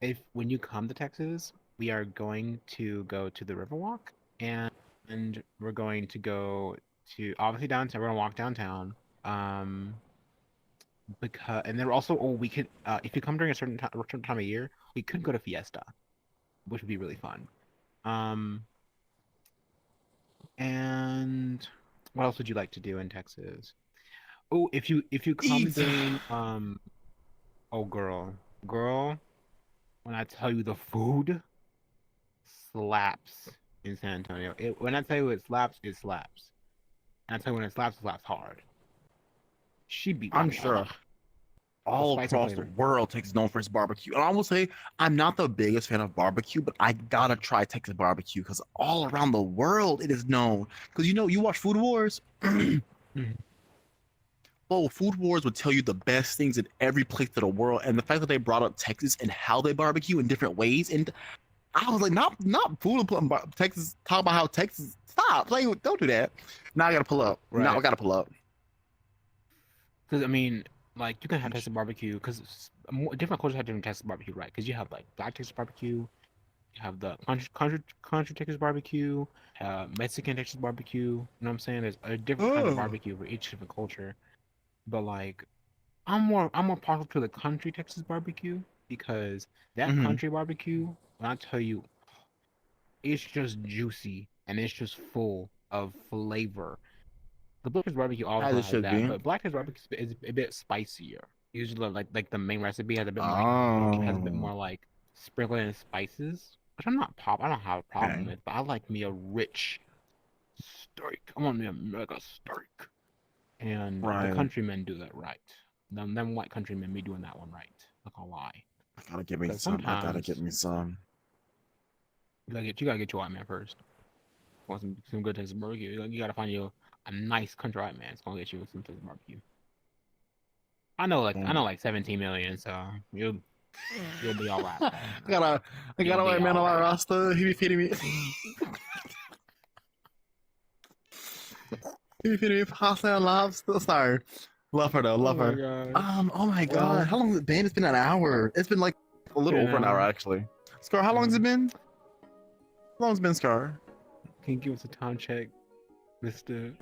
if when you come to Texas, we are going to go to the Riverwalk, and we're going to go to obviously downtown. We're gonna walk downtown. Um, because and then also, we could if you come during a certain time of year, we could go to Fiesta, which would be really fun. Um, and what else would you like to do in Texas? Oh, if you come Eat. during oh girl, when I tell you the food slaps in San Antonio. When I tell you it slaps, it slaps. And I tell you when it slaps hard. She be I'm like, sure. ugh. all spice and across the flavor. world, Texas is known for its barbecue. And I will say, I'm not the biggest fan of barbecue, but I gotta try Texas barbecue because all around the world it is known. Because you watch Food Wars. Mhm. Oh, Food Wars would tell you the best things in every place of the world, and the fact that they brought up Texas and how they barbecue in different ways, and I was like, not food Texas. Talk about how Texas. Stop, like, don't do that. Now I gotta pull up. Now I Right. gotta pull up. Because I mean, like you can have Texas barbecue because different cultures have different Texas barbecue, right? Because you have like black Texas barbecue, you have the country Texas barbecue, Mexican Texas barbecue. You know what I'm saying? There's different kinds of Oh. barbecue for each different culture. But like, I'm more partial to the country Texas barbecue because that Mm-hmm. country barbecue, when I tell you, it's just juicy and it's just full of flavor. The Butcher's barbecue As also it has should that, be. but Black Texas barbecue is a bit spicier. Usually, like the main recipe has a bit more, has a bit Oh. more like sprinkling and spices, which I don't have a problem Okay. with. But I like me a rich steak. I want me a mega steak. And the Right. countrymen do that right. Them white countrymen be doing that one right. Not gonna lie. I gotta get me Because some. I gotta get sometimes me some. you gotta get your white man first. Want some good Texas barbecue? You gotta find you a nice country white man. It's gonna get you some Texas barbecue. I know Um, like 17 million, so you'll be all right. I got You'll a be white man all on my right. roster. He be feeding me. He be feeding me pasta and lobster. Sorry, love her though. Oh Love my her. gosh. Oh my god. Well, How long has it been? It's been an hour. It's been like a been little an over an hour hour. actually. Scar, how long has Yeah. it been? How long has it been, Scar? Can you give us a time check, Mr.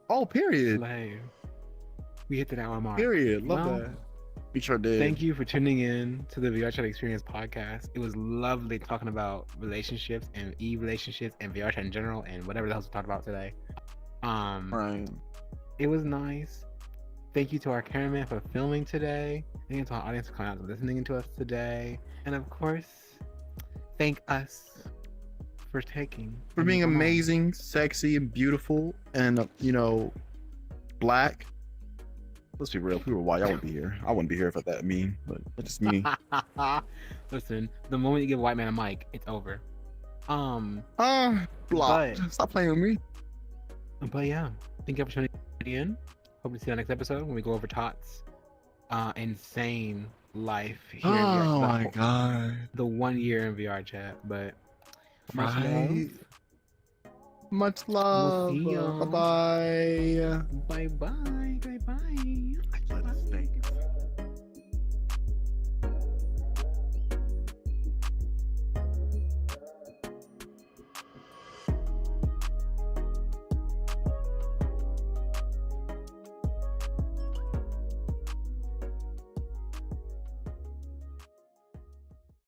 Oh, period. Slay? We hit the hour mark. Period. Love Well, that. We sure did. thank you for tuning in to the VRChat Experience podcast. It was lovely talking about relationships and relationships and VRChat in general and whatever else we talked about today. Right. It was nice. Thank you to our cameraman for filming today. Thank you to our audience for coming out and listening to us today. And of course, thank us for taking For being amazing, sexy, and beautiful, and black. Let's be real. If we were white, I wouldn't be here. I wouldn't be here for that mean, but that's just me. Listen, the moment you give a white man a mic, it's over. Block. Stop playing with me. But yeah, thank you for tuning in. Hope to see you on the next episode when we go over Tot's insane life here in VR. Oh my god. The 1 year in VR chat, but much Right. love. Much love. see y'all. Bye bye. Bye bye. Bye bye. I gotta stay.